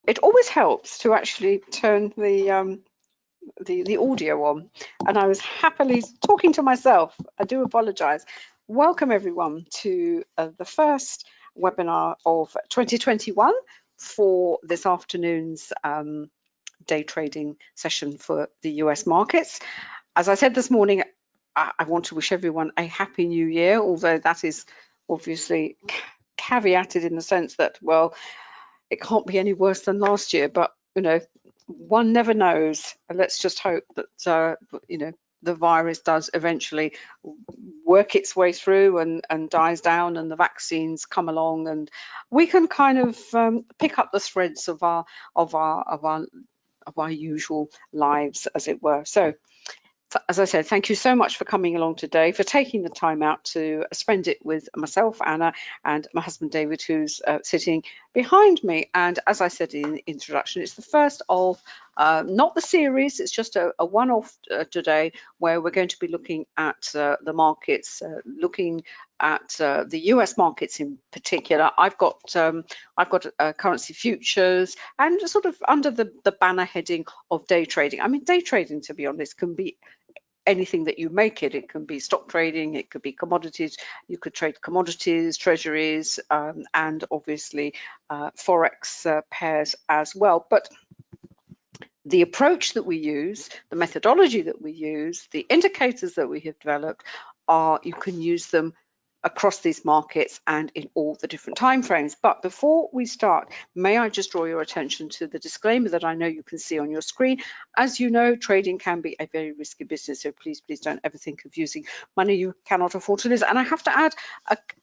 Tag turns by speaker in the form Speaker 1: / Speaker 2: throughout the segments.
Speaker 1: it always helps to actually turn the audio on, and I was happily talking to myself. I do apologize. Welcome everyone to the first webinar of 2021 for this afternoon's day trading session for the US markets. As I said this morning, I want to wish everyone a happy new year, although that is obviously caveated in the sense that, well, it can't be any worse than last year, but you know, one never knows. And let's just hope that you know, the virus does eventually work its way through and dies down, and the vaccines come along, and we can kind of pick up the threads of our usual lives, as it were. So, as I said, thank you so much for coming along today, for taking the time out to spend it with myself, Anna, and my husband David, who's sitting behind me. And as I said in the introduction, it's the first of not the series, it's just a one-off today, where we're going to be looking at the markets, looking at the US markets in particular. I've got currency futures, and sort of under the banner heading of day trading. I mean, day trading, to be honest, can be anything that you make it. It can be stock trading, it could be commodities. You could trade commodities, treasuries, and obviously forex pairs as well. But the approach that we use, the methodology that we use, the indicators that we have developed you can use them across these markets and in all the different timeframes. But before we start, may I just draw your attention to the disclaimer that I know you can see on your screen. As you know, trading can be a very risky business, so please don't ever think of using money you cannot afford to lose. And I have to add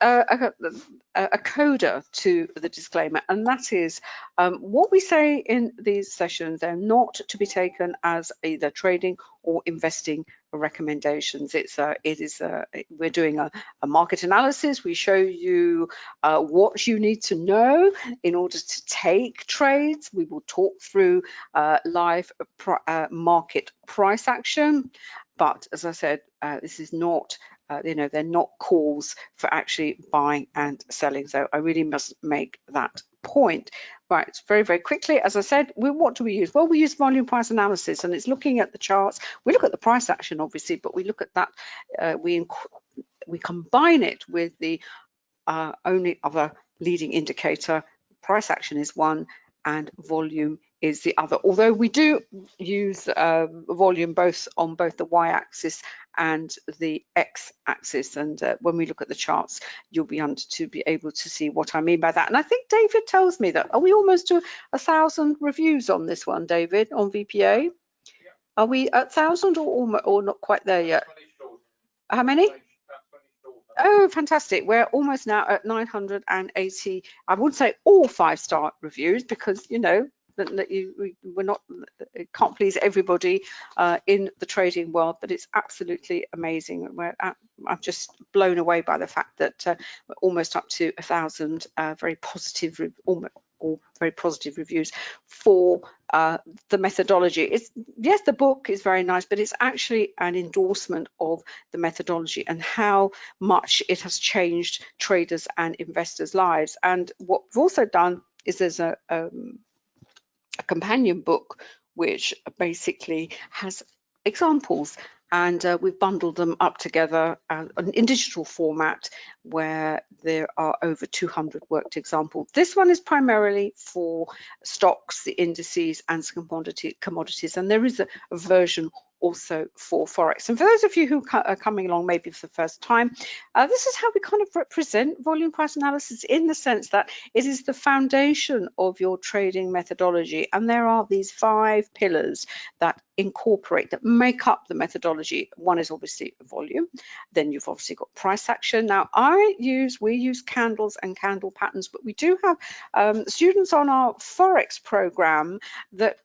Speaker 1: a coda to the disclaimer, and that is what we say in these sessions, they're not to be taken as either trading or investing recommendations. We're doing a market analysis. We show you what you need to know in order to take trades. We will talk through live market price action, but as I said, this is not you know, they're not calls for actually buying and selling. So I really must make that point. Right, very quickly, as I said, what do we use? Well, we use volume price analysis, and it's looking at the charts. We look at the price action, obviously, but we look at that, we combine it with the only other leading indicator. Price action is one and volume is the other, although we do use volume on both the y-axis and the x-axis, and when we look at the charts, you'll be able to see what I mean by that. And I think David tells me that, are we almost to 1,000 reviews on this one, David, on VPA? Yeah. Are we at 1,000 or not quite there yet? How many? Oh, fantastic. We're almost now at 980. I would say all 5-star reviews, because, you know, it can't please everybody in the trading world, but it's absolutely amazing. I'm just blown away by the fact that we're almost up to 1,000 very positive reviews for the methodology. Yes, the book is very nice, but it's actually an endorsement of the methodology and how much it has changed traders and investors' lives. And what we've also done is there's a companion book which basically has examples, and we've bundled them up together in digital format, where there are over 200 worked examples. This one is primarily for stocks, the indices, and some commodities, and there is a version also for Forex. And for those of you who are coming along maybe for the first time, this is how we kind of represent volume price analysis, in the sense that it is the foundation of your trading methodology. And there are these 5 pillars that make up the methodology. One is obviously volume, then you've obviously got price action. Now we use candles and candle patterns, but we do have students on our Forex program that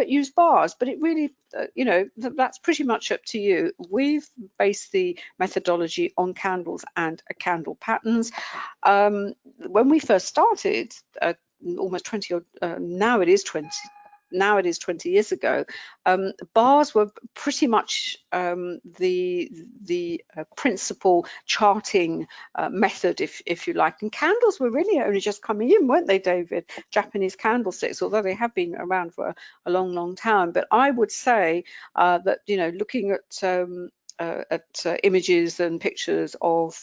Speaker 1: use bars, but it really you know, that's pretty much up to you. We've based the methodology on candles and candle patterns. When we first started, almost 20, now it is 20 now it is 20 years ago, bars were pretty much the principal charting method, if you like, and candles were really only just coming in, weren't they, David? Japanese candlesticks, although they have been around for a long time. But I would say that, you know, looking at images and pictures of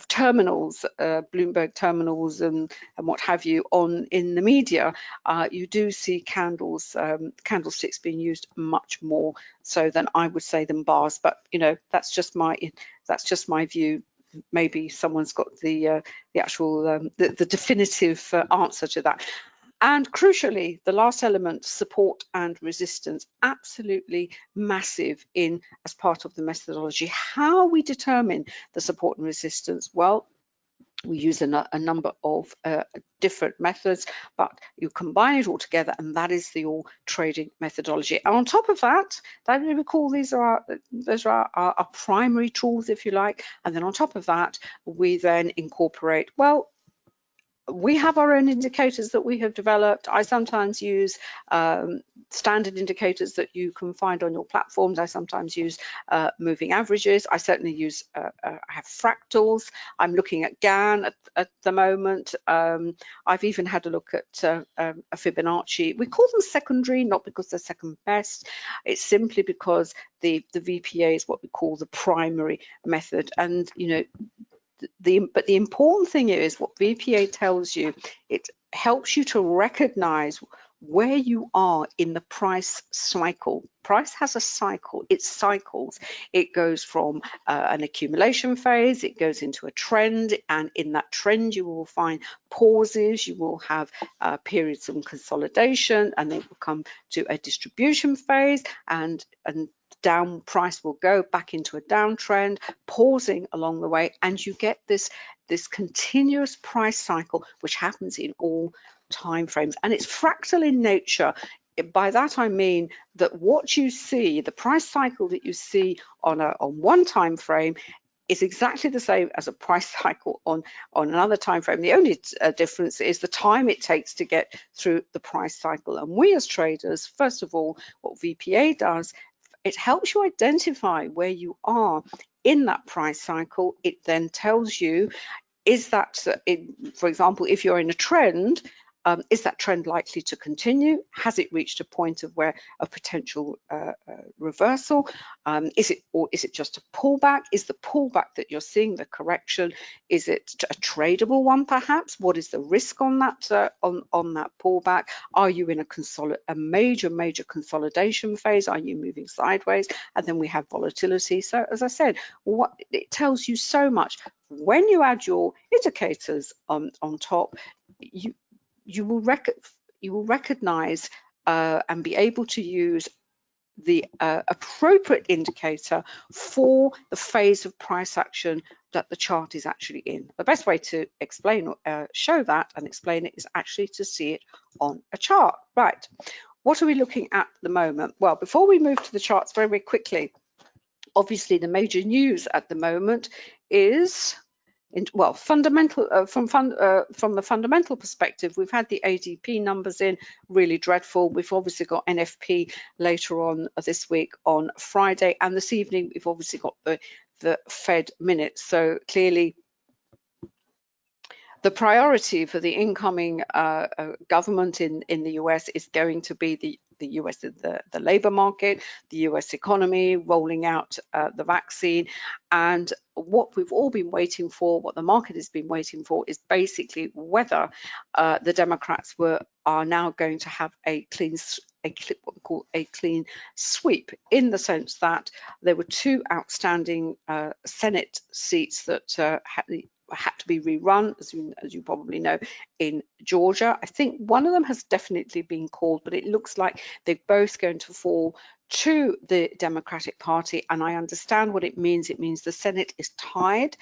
Speaker 1: terminals, Bloomberg terminals and what have you in the media, you do see candlesticks being used much more so than I would say than bars. But you know, that's just my view. Maybe someone's got the actual the definitive answer to that. And crucially, the last element, support and resistance, absolutely massive as part of the methodology. How we determine the support and resistance? Well, we use a number of different methods, but you combine it all together, and that is the all trading methodology. And on top of that, we recall those are our primary tools, if you like. And then on top of that, we then incorporate, well, we have our own indicators that we have developed. I sometimes use standard indicators that you can find on your platforms. I sometimes use moving averages. I certainly use, I have fractals. I'm looking at GAN at the moment. I've even had a look at a Fibonacci. We call them secondary, not because they're second best. It's simply because the VPA is what we call the primary method. And, you know, but the important thing is what VPA tells you. It helps you to recognize where you are in the price cycle. Price has a cycle, it cycles. It goes from an accumulation phase, it goes into a trend, and in that trend you will find pauses, you will have periods of consolidation, and then will come to a distribution phase, and down price will go back into a downtrend, pausing along the way, and you get this continuous price cycle, which happens in all time frames, and it's fractal in nature. By that I mean that what you see, the price cycle that you see on one time frame, is exactly the same as a price cycle on another time frame. The only difference is the time it takes to get through the price cycle. And we as traders, first of all, what VPA does, it helps you identify where you are in that price cycle. It then tells you, is that, for example, if you're in a trend, is that trend likely to continue? Has it reached a point of where a potential reversal? Is it just a pullback? Is the pullback that you're seeing the correction? Is it a tradable one perhaps? What is the risk on that on that pullback? Are you in a major consolidation phase? Are you moving sideways? And then we have volatility. So as I said, what it tells you so much. When you add your indicators on top, you will recognize and be able to use the appropriate indicator for the phase of price action that the chart is actually in. The best way to explain, show that and explain it is actually to see it on a chart. Right, what are we looking at the moment? Well, before we move to the charts very quickly, obviously the major news at the moment is, well, from the fundamental perspective, we've had the ADP numbers in, really dreadful. We've obviously got NFP later on this week on Friday, and this evening we've obviously got the Fed minutes. So clearly the priority for the incoming government in the US is going to be the US, the labor market, the US economy, rolling out the vaccine. And what we've all been waiting for, what the market has been waiting for, is basically whether the Democrats are now going to have a clean sweep, in the sense that there were two outstanding Senate seats that had to be rerun, as you probably know, in Georgia. I think one of them has definitely been called, but it looks like they're both going to fall to the Democratic Party, and I understand what it means. It means the Senate is tied,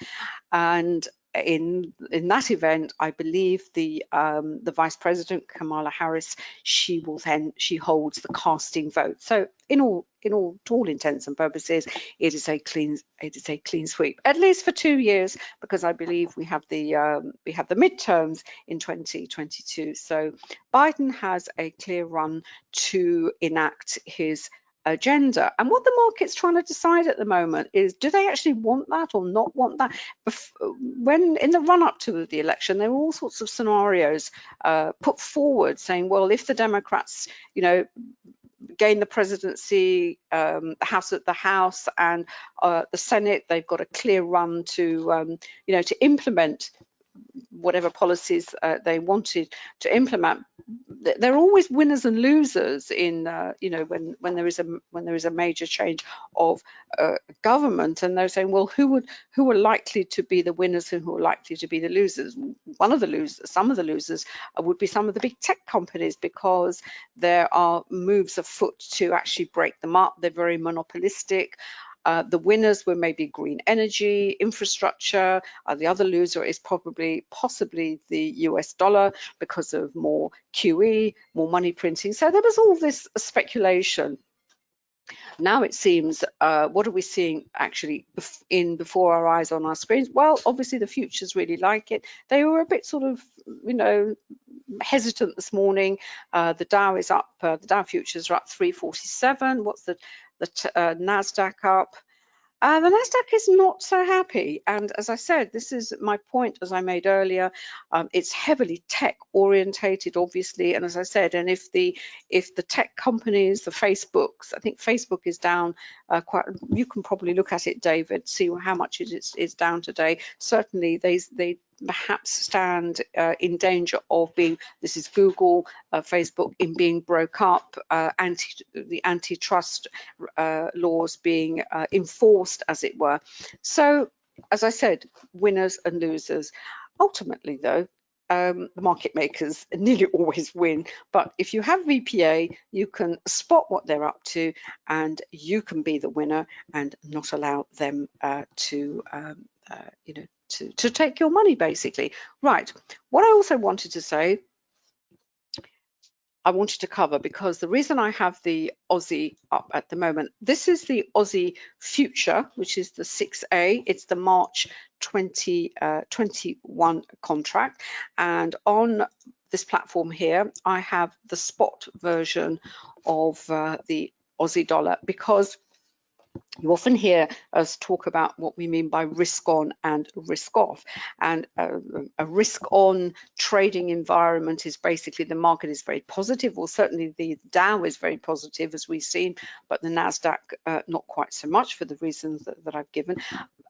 Speaker 1: and in that event, I believe the Vice President Kamala Harris, she holds the casting vote. So to all intents and purposes, it is a clean sweep, at least for 2 years, because I believe we have the midterms in 2022. So Biden has a clear run to enact his agenda. And what the market's trying to decide at the moment is, do they actually want that or not want that? When in the run-up to the election, there were all sorts of scenarios put forward saying, well, if the Democrats, gain the presidency, the House and the Senate, they've got a clear run to to implement whatever policies they wanted to implement. There are always winners and losers in when there is a major change of government, and they're saying, well, who are likely to be the winners and who are likely to be the losers? Some of the losers would be some of the big tech companies, because there are moves afoot to actually break them up. They're very monopolistic. The winners were maybe green energy, infrastructure. The other loser is possibly the US dollar, because of more QE, more money printing. So there was all this speculation. Now it seems, what are we seeing actually before our eyes on our screens? Well, obviously the futures really like it. They were a bit sort of, hesitant this morning. The Dow is up. The Dow futures are up 347. What's the Nasdaq up? The Nasdaq is not so happy, and as I said, this is my point as I made earlier. It's heavily tech orientated, obviously, and as I said, and if the tech companies, the Facebooks, I think Facebook is down quite. You can probably look at it, David, see how much it is down today. Certainly, they perhaps stand in danger of being, this is Google, Facebook, in being broke up, the antitrust laws being enforced, as it were. So, as I said, winners and losers. Ultimately, though, the market makers nearly always win, but if you have VPA, you can spot what they're up to, and you can be the winner and not allow them to take your money, basically. Right. What I also wanted to say, I wanted to cover, because the reason I have the Aussie up at the moment, this is the Aussie future, which is the 6A. It's the March 2021 contract. And on this platform here, I have the spot version of the Aussie dollar, because you often hear us talk about what we mean by risk on and risk off. And a risk on trading environment is basically the market is very positive, or certainly the Dow is very positive, as we've seen, but the Nasdaq not quite so much, for the reasons that I've given.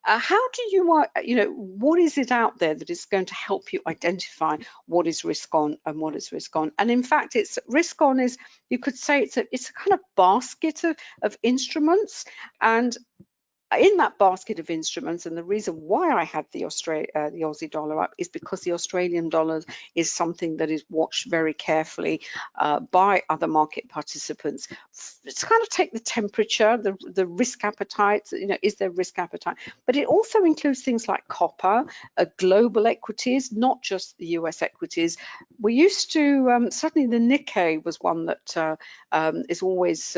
Speaker 1: How do you, what is it out there that is going to help you identify what is risk on and what is risk on? And in fact, it's risk on is, you could say it's a kind of basket of instruments. And in that basket of instruments, and the reason why I had the Aussie dollar up is because the Australian dollar is something that is watched very carefully by other market participants. It's kind of take the temperature, the risk appetite, is there risk appetite? But it also includes things like copper, global equities, not just the US equities. We used to, certainly the Nikkei was one that is always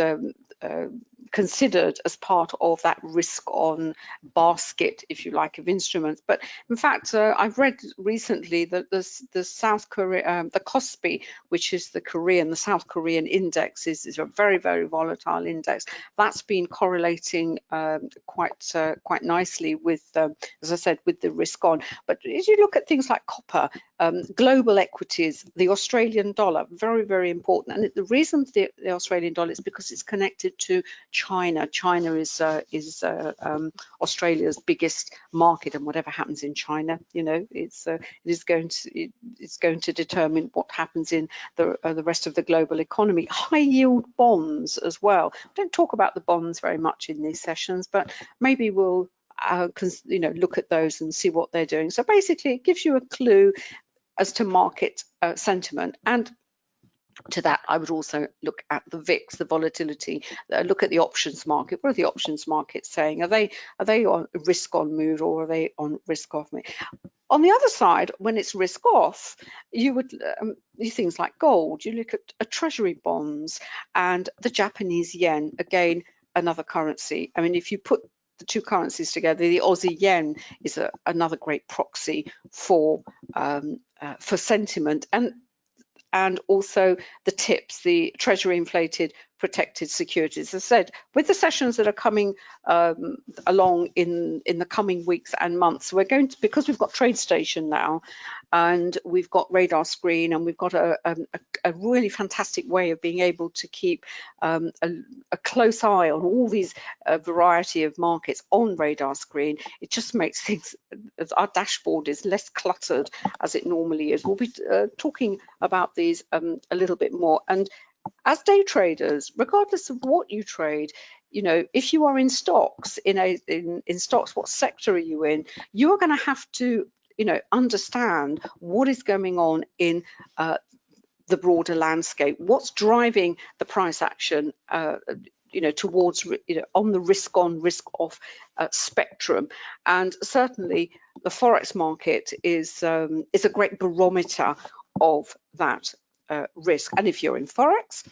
Speaker 1: considered as part of that risk on basket, if you like, of instruments. But in fact, I've read recently that the South Korea, the KOSPI, which is the South Korean index, is a very, very volatile index. That's been correlating quite nicely with, as I said, with the risk on. But as you look at things like copper, global equities, the Australian dollar, very, very important. And the reason the Australian dollar is because it's connected to China. China is Australia's biggest market, and whatever happens in China, it's going to determine what happens in the rest of the global economy. High yield bonds as well. Don't talk about the bonds very much in these sessions, but maybe we'll look at those and see what they're doing. So basically, it gives you a clue as to market sentiment. And to that, I would also look at the VIX, the volatility, look at the options market. What are the options markets saying? Are they on risk on mood, or are they on risk off mood? On the other side, when it's risk off, you would do things like gold. You look at treasury bonds and the Japanese yen, again, another currency. I mean, if you put the two currencies together, the Aussie yen is another great proxy for sentiment, and also the TIPS, the Treasury Inflated Protected Securities. As I said, with the sessions that are coming along in the coming weeks and months, we're going to, because we've got TradeStation now, and we've got Radar Screen, and we've got a really fantastic way of being able to keep a close eye on all these variety of markets on Radar Screen. It just makes things, our dashboard is less cluttered as it normally is. We'll be talking about these a little bit more. And as day traders, regardless of what you trade, you know, if you are in stocks, in stocks, what sector are you in? You are going to have to, you know, understand what is going on in the broader landscape. What's driving the price action? You know, towards, you know, on the risk on, risk off spectrum. And certainly the Forex market is a great barometer of that risk. And if you're in Forex,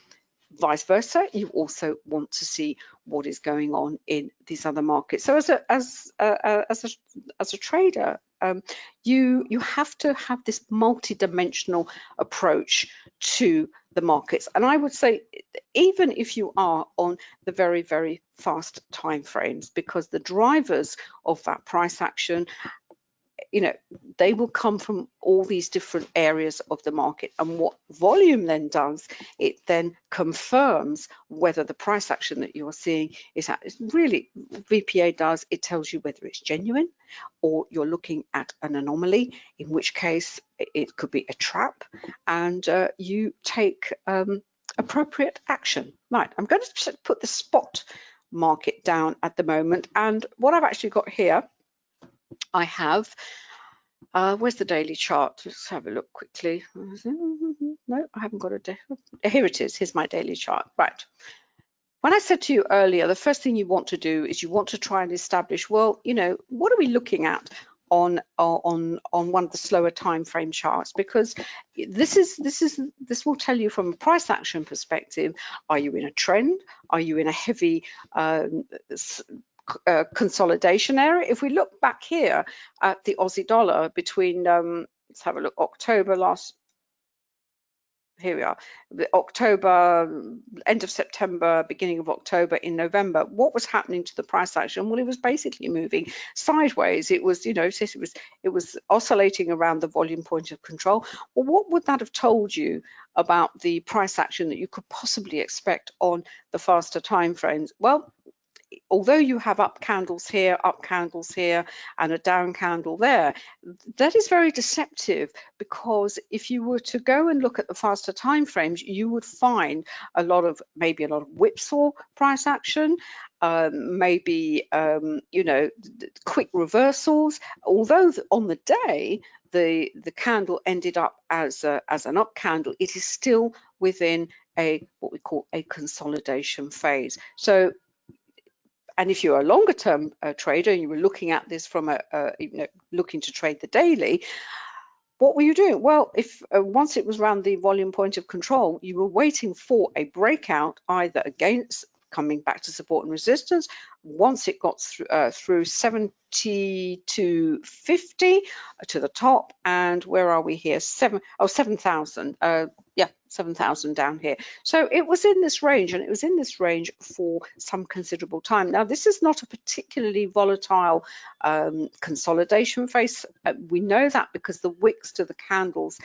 Speaker 1: vice versa, you also want to see what is going on in these other markets. So as a trader, you have to have this multi-dimensional approach to the markets. And I would say, even if you are on the very, very fast time frames, because the drivers of that price action, you know, they will come from all these different areas of the market. And what volume then does, it then confirms whether the price action that you're seeing is really, VPA does, it tells you whether it's genuine or you're looking at an anomaly, in which case it could be a trap, and you take appropriate action. Right, I'm going to put the spot market down at the moment, and what I've actually got here, I have, where's the daily chart? Let's have a look quickly. No, I haven't got a day. Here it is. Here's my daily chart. Right. When I said to you earlier, the first thing you want to do is you want to try and establish, well, you know, what are we looking at on one of the slower time frame charts? Because this will tell you from a price action perspective, are you in a trend? Are you in a heavy consolidation area? If we look back here at the Aussie dollar between, let's have a look, October last, here we are, October, end of September, beginning of October, in November, what was happening to the price action? Well, it was basically moving sideways. It was, you know, it was oscillating around the volume point of control. Well, what would that have told you about the price action that you could possibly expect on the faster time frames? Well, although you have up candles here, and a down candle there, that is very deceptive, because if you were to go and look at the faster time frames, you would find maybe a lot of whipsaw price action, maybe you know, quick reversals. Although on the day the candle ended up as an up candle, it is still within what we call a consolidation phase. So, and if you're a longer term trader and you were looking at this from you know, looking to trade the daily, what were you doing? Well, if once it was around the volume point of control, you were waiting for a breakout, either against, coming back to support and resistance. Once it got through 70 to 50 to the top, and where are we here? 7,000. Yeah, 7,000 down here. So it was in this range, and it was in this range for some considerable time. Now, this is not a particularly volatile consolidation phase. We know that because the wicks to the candles,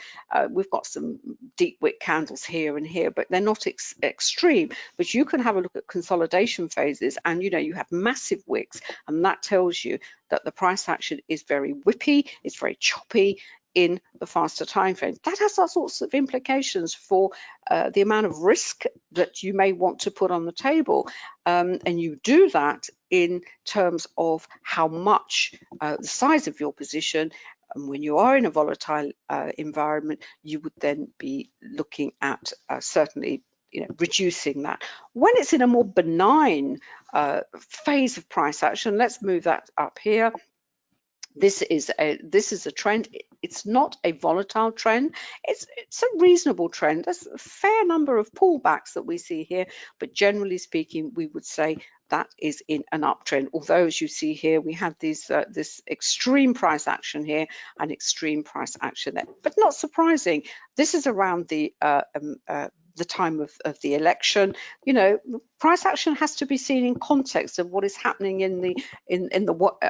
Speaker 1: we've got some deep wick candles here and here, but they're not extreme. But you can have a look at consolidation phases, and you know, you have massive wicks, and that tells you that the price action is very whippy, it's very choppy in the faster time frame. That has all sorts of implications for the amount of risk that you may want to put on the table, and you do that in terms of how much the size of your position, And when you are in a volatile environment, you would then be looking at certainly reducing that. When it's in a more benign phase of price action, let's move that up here. This is a trend. It's not a volatile trend. It's a reasonable trend. There's a fair number of pullbacks that we see here, but generally speaking, we would say that is in an uptrend. Although, as you see here, we had these this extreme price action here and extreme price action there. But not surprising. This is around the time of the election. Price action has to be seen in context of what is happening in the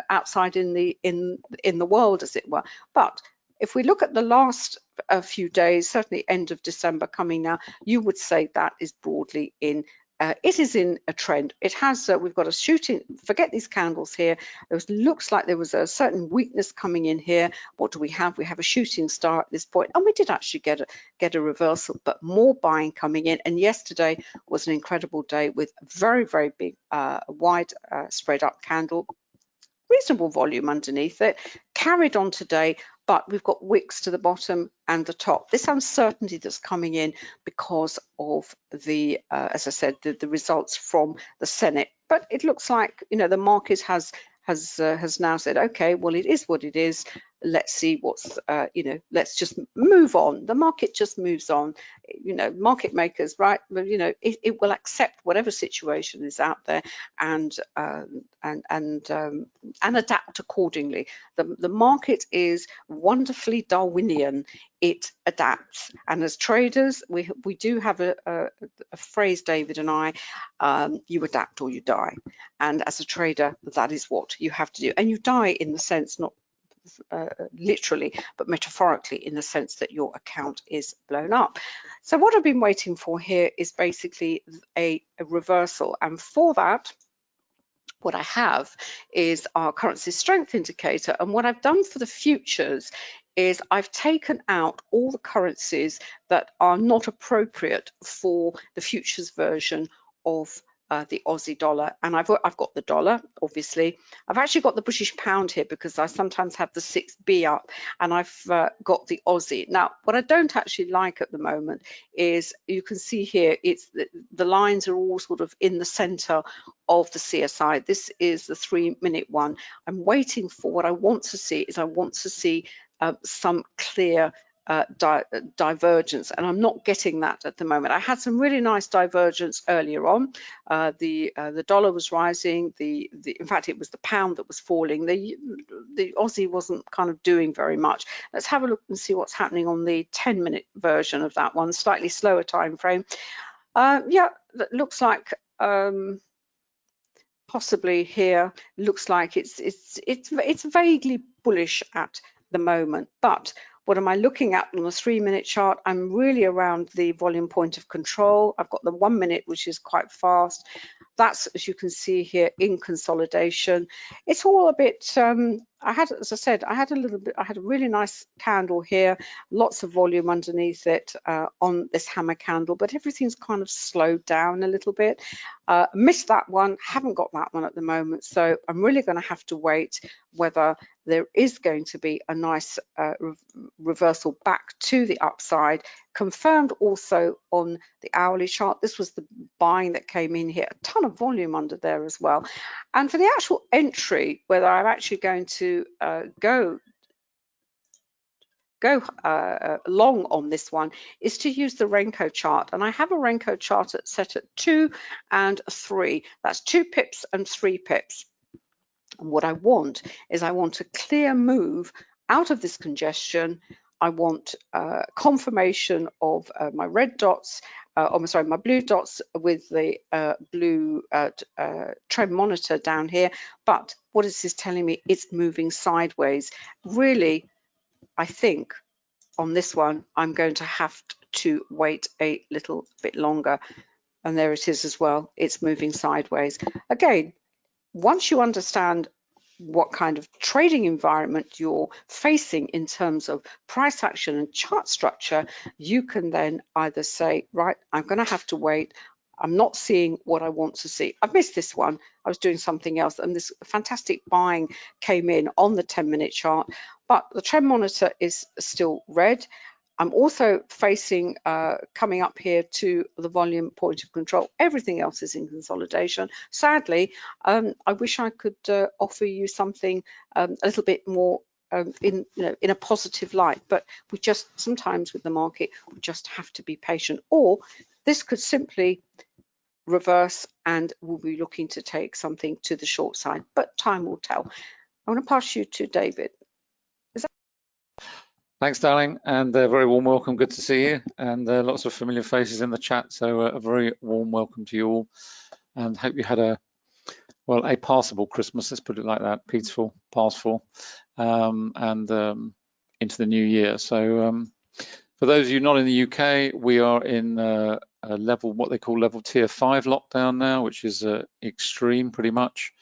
Speaker 1: outside in the world, as it were. But if we look at the last few days, certainly end of December coming now, you would say that is broadly in. It is in a trend. It has. We've got a shooting. Forget these candles here. It looks like there was a certain weakness coming in here. What do we have? We have a shooting star at this point, and we did actually get a reversal, but more buying coming in. And yesterday was an incredible day with very, very big, wide spread up candle. Reasonable volume underneath it, carried on today, but we've got wicks to the bottom and the top. This uncertainty that's coming in because of the, as I said, the results from the Senate. But it looks like, the market has now said, okay, well, it is what it is. Let's see what's, let's just move on. The market just moves on. Market makers, right? It will accept whatever situation is out there and adapt accordingly. The market is wonderfully Darwinian. It adapts, and as traders, we do have a phrase, David and I, you adapt or you die. And as a trader, that is what you have to do. And you die in the sense, not literally, but metaphorically, in the sense that your account is blown up. So what I've been waiting for here is basically a reversal, and for that, what I have is our currency strength indicator. And what I've done for the futures is I've taken out all the currencies that are not appropriate for the futures version of the Aussie dollar, and I've got the dollar, obviously. I've actually got the British pound here because I sometimes have the 6B up, and I've got the Aussie. Now, what I don't actually like at the moment is, you can see here, it's the lines are all sort of in the center of the CSI. This is the 3-minute one. I'm waiting for, what I want to see is, I want to see some clear divergence, and I'm not getting that at the moment. I had some really nice divergence earlier on. The dollar was rising. In fact, it was the pound that was falling. The Aussie wasn't kind of doing very much. Let's have a look and see what's happening on the 10-minute version of that one, slightly slower time frame. Yeah, that looks like possibly here. Looks like it's vaguely bullish at the moment, but what am I looking at on the 3-minute chart? I'm really around the volume point of control. I've got the 1 minute, which is quite fast. That's, as you can see here, in consolidation. It's all a bit, as I said, I had a really nice candle here, lots of volume underneath it on this hammer candle, but everything's kind of slowed down a little bit. Missed that one, haven't got that one at the moment, so I'm really going to have to wait whether there is going to be a nice reversal back to the upside, confirmed also on the hourly chart. This was the buying that came in here, a ton of volume under there as well. And for the actual entry, whether I'm actually going to go long on this one, is to use the Renko chart. And I have a Renko chart set at 2 and 3. That's 2 pips and 3 pips. And what I want is, I want a clear move out of this congestion. I want confirmation of my red dots, my blue dots with the blue trend monitor down here. But what is this telling me? It's moving sideways. Really, I think on this one, I'm going to have to wait a little bit longer. And there it is as well. It's moving sideways. Again, once you understand what kind of trading environment you're facing in terms of price action and chart structure, you can then either say, right, I'm going to have to wait. I'm not seeing what I want to see. I've missed this one. I was doing something else, and this fantastic buying came in on the 10-minute chart, but the trend monitor is still red. I'm also facing, coming up here to the volume point of control. Everything else is in consolidation. Sadly, I wish I could offer you something a little bit more in a positive light, but we just sometimes with the market we just have to be patient, or this could simply reverse and we'll be looking to take something to the short side, but time will tell. I want to pass you to David.
Speaker 2: Thanks, darling, and a very warm welcome. Good to see you, and lots of familiar faces in the chat. So a very warm welcome to you all, and hope you had a passable Christmas. Let's put it like that, peaceful, passful, and into the new year. So for those of you not in the UK, we are in a level, what they call level tier 5 lockdown now, which is extreme pretty much.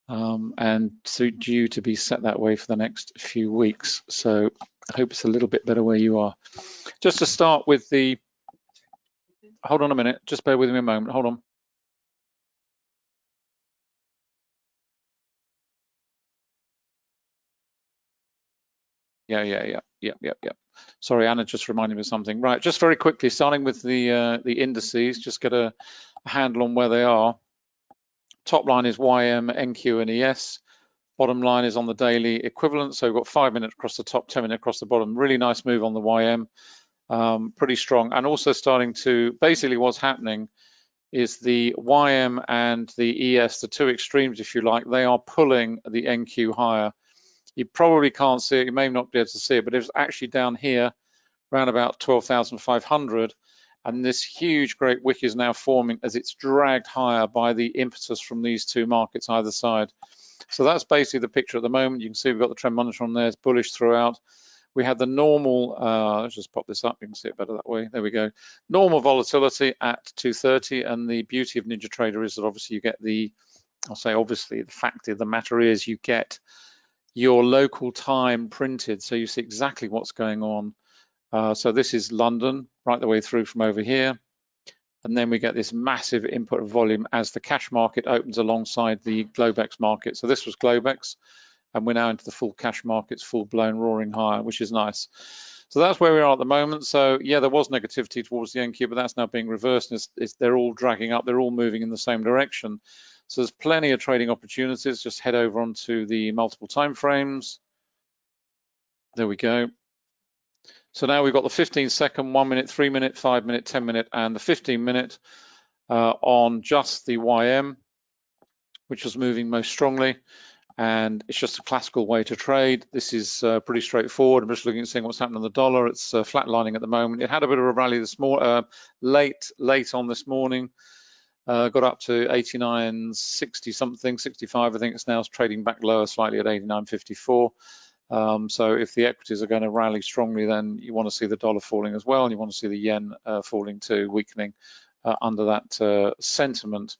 Speaker 2: And so due to be set that way for the next few weeks. So I hope it's a little bit better where you are. Just to start with the, hold on a minute, just bear with me a moment, hold on. Yeah. Sorry, Anna just reminded me of something. Right, just very quickly, starting with the indices, just get a handle on where they are. Top line is YM, NQ, and ES. Bottom line is on the daily equivalent. So we've got 5 minutes across the top, 10 minutes across the bottom. Really nice move on the YM, pretty strong. And also starting to, basically what's happening is the YM and the ES, the two extremes, if you like, they are pulling the NQ higher. You probably can't see it, you may not be able to see it, but it's actually down here, around about 12,500. And this huge great wick is now forming as it's dragged higher by the impetus from these two markets either side. So that's basically the picture at the moment. You can see we've got the trend monitor on there, it's bullish throughout. We had the normal, let's just pop this up, you can see it better that way, there we go. Normal volatility at 230, and the beauty of NinjaTrader is that obviously you get the, I'll say obviously, the fact of the matter is you get your local time printed, so you see exactly what's going on. So this is London, right the way through from over here. And then we get this massive input of volume as the cash market opens alongside the Globex market. So this was Globex, and we're now into the full cash markets, full blown roaring higher, which is nice. So that's where we are at the moment. So yeah, there was negativity towards the NQ, but that's now being reversed. They're all dragging up, they're all moving in the same direction. So there's plenty of trading opportunities. Just head over onto the multiple time frames. There we go. So now we've got the 15-second, 1 minute, 3 minute, 5 minute, 10 minute, and the 15-minute on just the YM, which was moving most strongly. And it's just a classical way to trade. This is pretty straightforward. I'm just looking at seeing what's happening on the dollar. It's flatlining at the moment. It had a bit of a rally this morning, late on this morning. Got up to 89.60 something, 65. I think it's now trading back lower slightly at 89.54. So if the equities are going to rally strongly, then you want to see the dollar falling as well, and you want to see the yen falling too, weakening under that sentiment.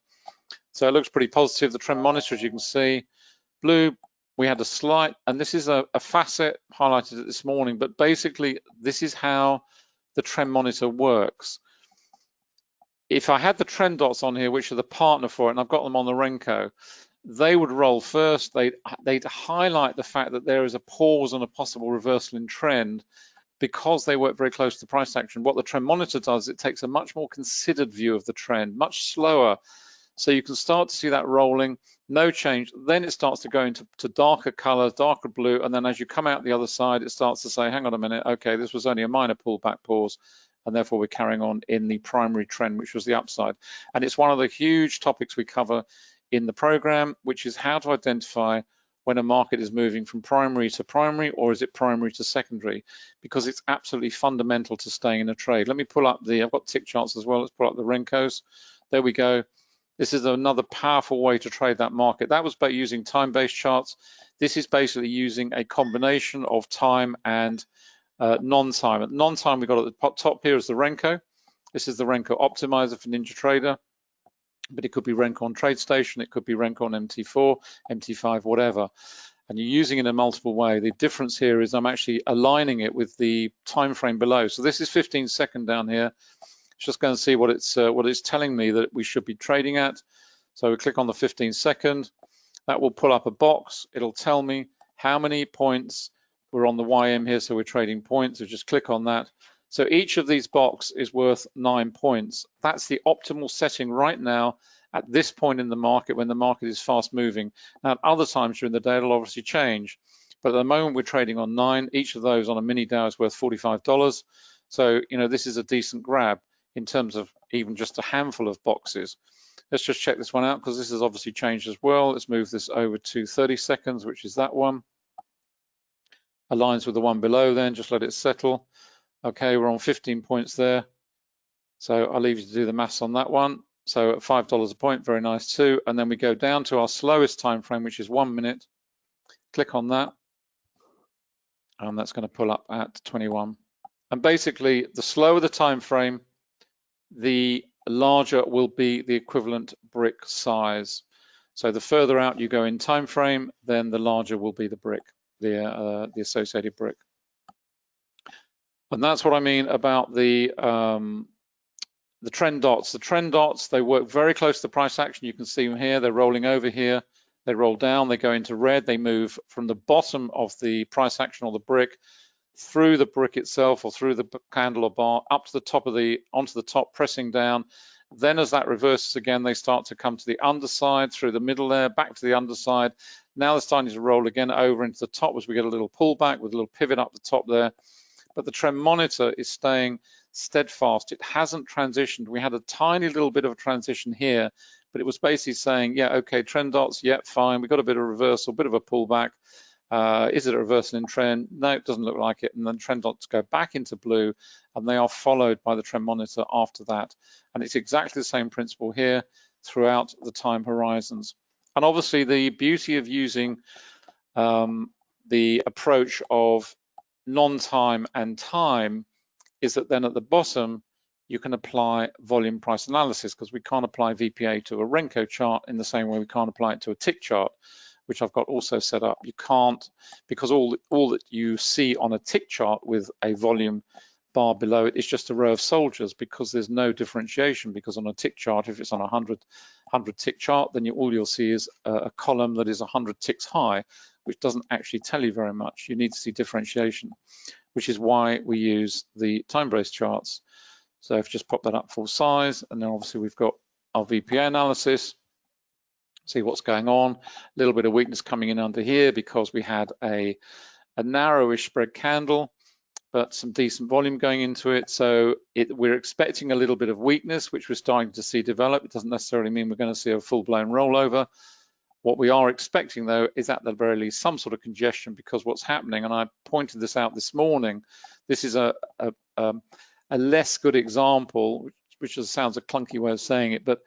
Speaker 2: So it looks pretty positive. The trend monitor, as you can see, blue, we had a slight, and this is a facet highlighted this morning, but basically this is how the trend monitor works. If I had the trend dots on here, which are the partner for it, and I've got them on the Renko, they would roll first. They'd highlight the fact that there is a pause and a possible reversal in trend because they work very close to price action. What the trend monitor does, it takes a much more considered view of the trend, much slower. So you can start to see that rolling, no change. Then it starts to go into darker colors, darker blue. And then as you come out the other side, it starts to say, hang on a minute, okay, this was only a minor pullback pause. And therefore we're carrying on in the primary trend, which was the upside. And it's one of the huge topics we cover in the program, which is how to identify when a market is moving from primary to primary, or is it primary to secondary? Because it's absolutely fundamental to staying in a trade. Let me pull up I've got tick charts as well. Let's pull up the Renkos. There we go. This is another powerful way to trade that market. That was by using time-based charts. This is basically using a combination of time and non-time. At non-time, we've got at the top here is the Renko. This is the Renko Optimizer for NinjaTrader, but it could be Renko on TradeStation, it could be Renko on MT4, MT5, whatever. And you're using it in a multiple way. The difference here is I'm actually aligning it with the time frame below. So this is 15-second down here. just go and see what it's telling me that we should be trading at. So we click on the 15-second. That will pull up a box. It'll tell me how many points we're on the YM here, so we're trading points. So just click on that. So each of these boxes is worth 9 points. That's the optimal setting right now at this point in the market when the market is fast moving. Now, at other times during the day, it'll obviously change. But at the moment, we're trading on 9. Each of those on a mini Dow is worth $45. So, you know, this is a decent grab in terms of even just a handful of boxes. Let's just check this one out because this has obviously changed as well. Let's move this over to 30 seconds, which is that one. Aligns with the one below then, just let it settle. Okay, we're on 15 points there. So I'll leave you to do the maths on that one. So at $5 a point, very nice too. And then we go down to our slowest time frame, which is 1 minute. Click on that. And that's going to pull up at 21. And basically, the slower the time frame, the larger will be the equivalent brick size. So the further out you go in time frame, then the larger will be the brick, the associated brick. And that's what I mean about the trend dots. The trend dots, they work very close to the price action. You can see them here. They're rolling over here. They roll down. They go into red. They move from the bottom of the price action or the brick through the brick itself or through the candle or bar up to the top of onto the top, pressing down. Then as that reverses again, they start to come to the underside, through the middle there, back to the underside. Now they're starting to roll again over into the top as we get a little pullback with a little pivot up the top there. But the trend monitor is staying steadfast. It hasn't transitioned. We had a tiny little bit of a transition here, but it was basically saying, yeah, okay, trend dots, yeah, fine. We've got a bit of reversal, a bit of a pullback. Is it a reversal in trend? No, it doesn't look like it. And then trend dots go back into blue, and they are followed by the trend monitor after that. And it's exactly the same principle here throughout the time horizons. And obviously, the beauty of using the approach of non-time and time is that then at the bottom, you can apply volume price analysis, because we can't apply VPA to a Renko chart in the same way we can't apply it to a tick chart, which I've got also set up. You can't, because all that you see on a tick chart with a volume bar below it is just a row of soldiers, because there's no differentiation. Because on a tick chart, if it's on a 100 tick chart, then all you'll see is a column that is 100 ticks high, which doesn't actually tell you very much. You need to see differentiation, which is why we use the time-based charts. So if you just pop that up full size, and then obviously we've got our VPA analysis, see what's going on. A little bit of weakness coming in under here because we had a narrowish spread candle, but some decent volume going into it. So we're expecting a little bit of weakness, which we're starting to see develop. It doesn't necessarily mean we're going to see a full-blown rollover. What we are expecting, though, is at the very least some sort of congestion, because what's happening, and I pointed this out this morning, this is a less good example, which sounds a clunky way of saying it, but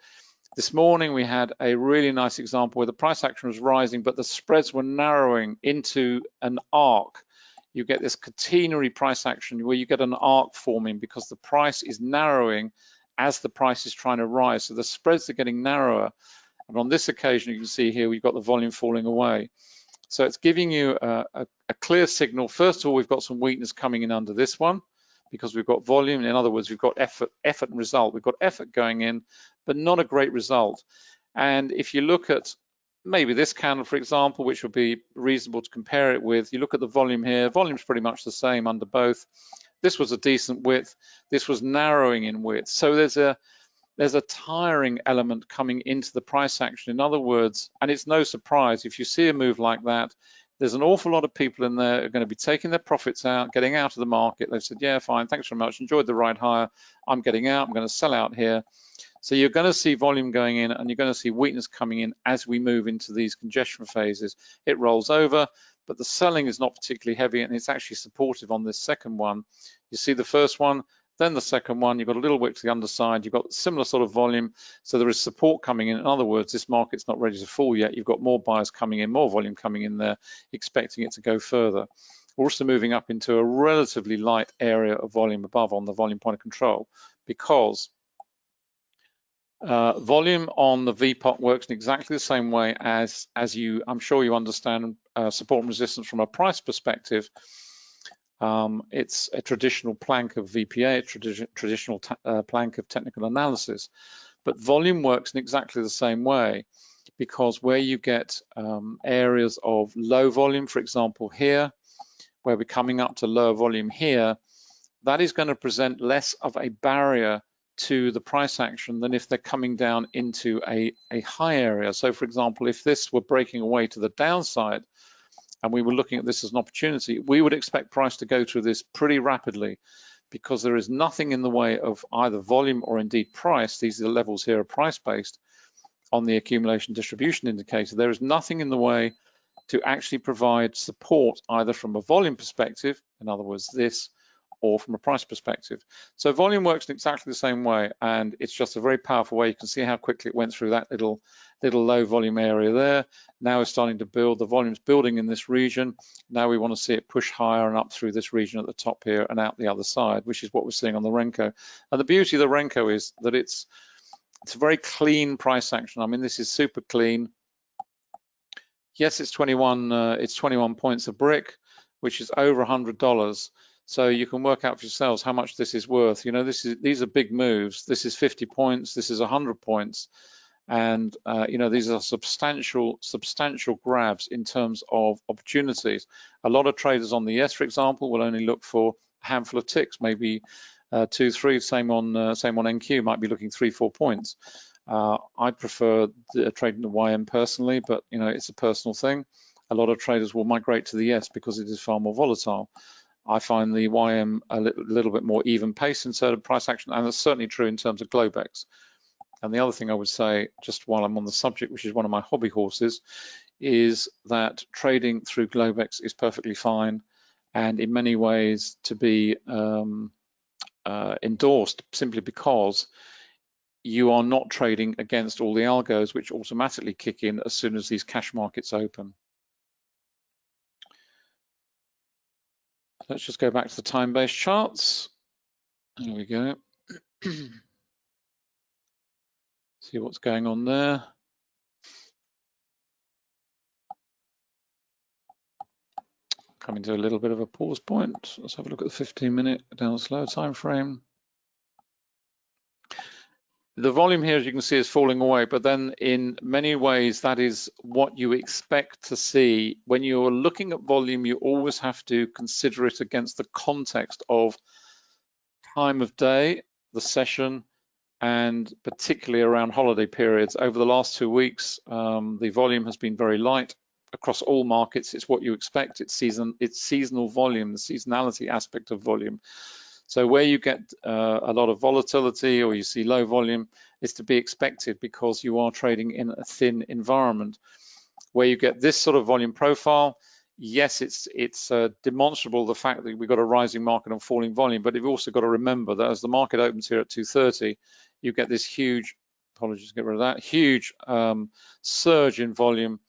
Speaker 2: this morning we had a really nice example where the price action was rising, but the spreads were narrowing into an arc. You get this catenary price action where you get an arc forming because the price is narrowing as the price is trying to rise. So the spreads are getting narrower. And on this occasion, you can see here, we've got the volume falling away. So it's giving you a clear signal. First of all, we've got some weakness coming in under this one because we've got volume. In other words, we've got effort and result. We've got effort going in, but not a great result. And if you look at maybe this candle, for example, which would be reasonable to compare it with, you look at the volume here, volume's pretty much the same under both. This was a decent width. This was narrowing in width. So there's a tiring element coming into the price action. In other words, and it's no surprise, if you see a move like that, there's an awful lot of people in there who are going to be taking their profits out, getting out of the market. They've said, yeah, fine, thanks very much, enjoyed the ride higher, I'm getting out, I'm going to sell out here. So you're going to see volume going in, and you're going to see weakness coming in as we move into these congestion phases. It rolls over, but the selling is not particularly heavy, and it's actually supportive on this second one. You see the first one, then the second one, you've got a little wick to the underside, you've got similar sort of volume, so there is support coming in. In other words, this market's not ready to fall yet. You've got more buyers coming in, more volume coming in there, expecting it to go further. We're also moving up into a relatively light area of volume above on the volume point of control, because volume on the VPOT works in exactly the same way as you, I'm sure you understand support and resistance from a price perspective. It's a traditional plank of VPA, a traditional plank of technical analysis. But volume works in exactly the same way, because where you get areas of low volume, for example here, where we're coming up to lower volume here, that is going to present less of a barrier to the price action than if they're coming down into a high area. So for example, if this were breaking away to the downside and we were looking at this as an opportunity, we would expect price to go through this pretty rapidly, because there is nothing in the way of either volume or indeed price. These are the levels here are price-based on the accumulation distribution indicator. There is nothing in the way to actually provide support either from a volume perspective, in other words this, or from a price perspective. So volume works in exactly the same way, and it's just a very powerful way. You can see how quickly it went through that little low volume area there. Now it's starting to build, the volume's building in this region. Now we want to see it push higher and up through this region at the top here and out the other side, which is what we're seeing on the Renko. And the beauty of the Renko is that it's a very clean price action. I mean, this is super clean. Yes, it's 21 points a brick, which is over $100. So you can work out for yourselves how much this is worth. You know, these are big moves. This is 50 points. This is 100 points, and you know, these are substantial grabs in terms of opportunities. A lot of traders on the yes, for example, will only look for a handful of ticks, maybe 2, 3. Same on NQ, might be looking 3, 4 points. I prefer trading the YM personally, but you know, it's a personal thing. A lot of traders will migrate to the yes because it is far more volatile. I find the YM a little bit more even pace in certain price action, and that's certainly true in terms of Globex. And the other thing I would say, just while I'm on the subject, which is one of my hobby horses, is that trading through Globex is perfectly fine, and in many ways to be endorsed, simply because you are not trading against all the algos which automatically kick in as soon as these cash markets open. Let's just go back to the time-based charts. There we go. See what's going on there. Coming to a little bit of a pause point. Let's have a look at the 15-minute down slow time frame. The volume here, as you can see, is falling away, but then in many ways that is what you expect to see. When you're looking at volume, you always have to consider it against the context of time of day, the session, and particularly around holiday periods. Over the last 2 weeks, the volume has been very light across all markets. It's what you expect. It's seasonal volume, the seasonality aspect of volume. So where you get a lot of volatility or you see low volume is to be expected, because you are trading in a thin environment. Where you get this sort of volume profile, yes, it's demonstrable, the fact that we've got a rising market and falling volume, but you've also got to remember that as the market opens here at 2:30, you get this huge, apologies, get rid of that, huge surge in volume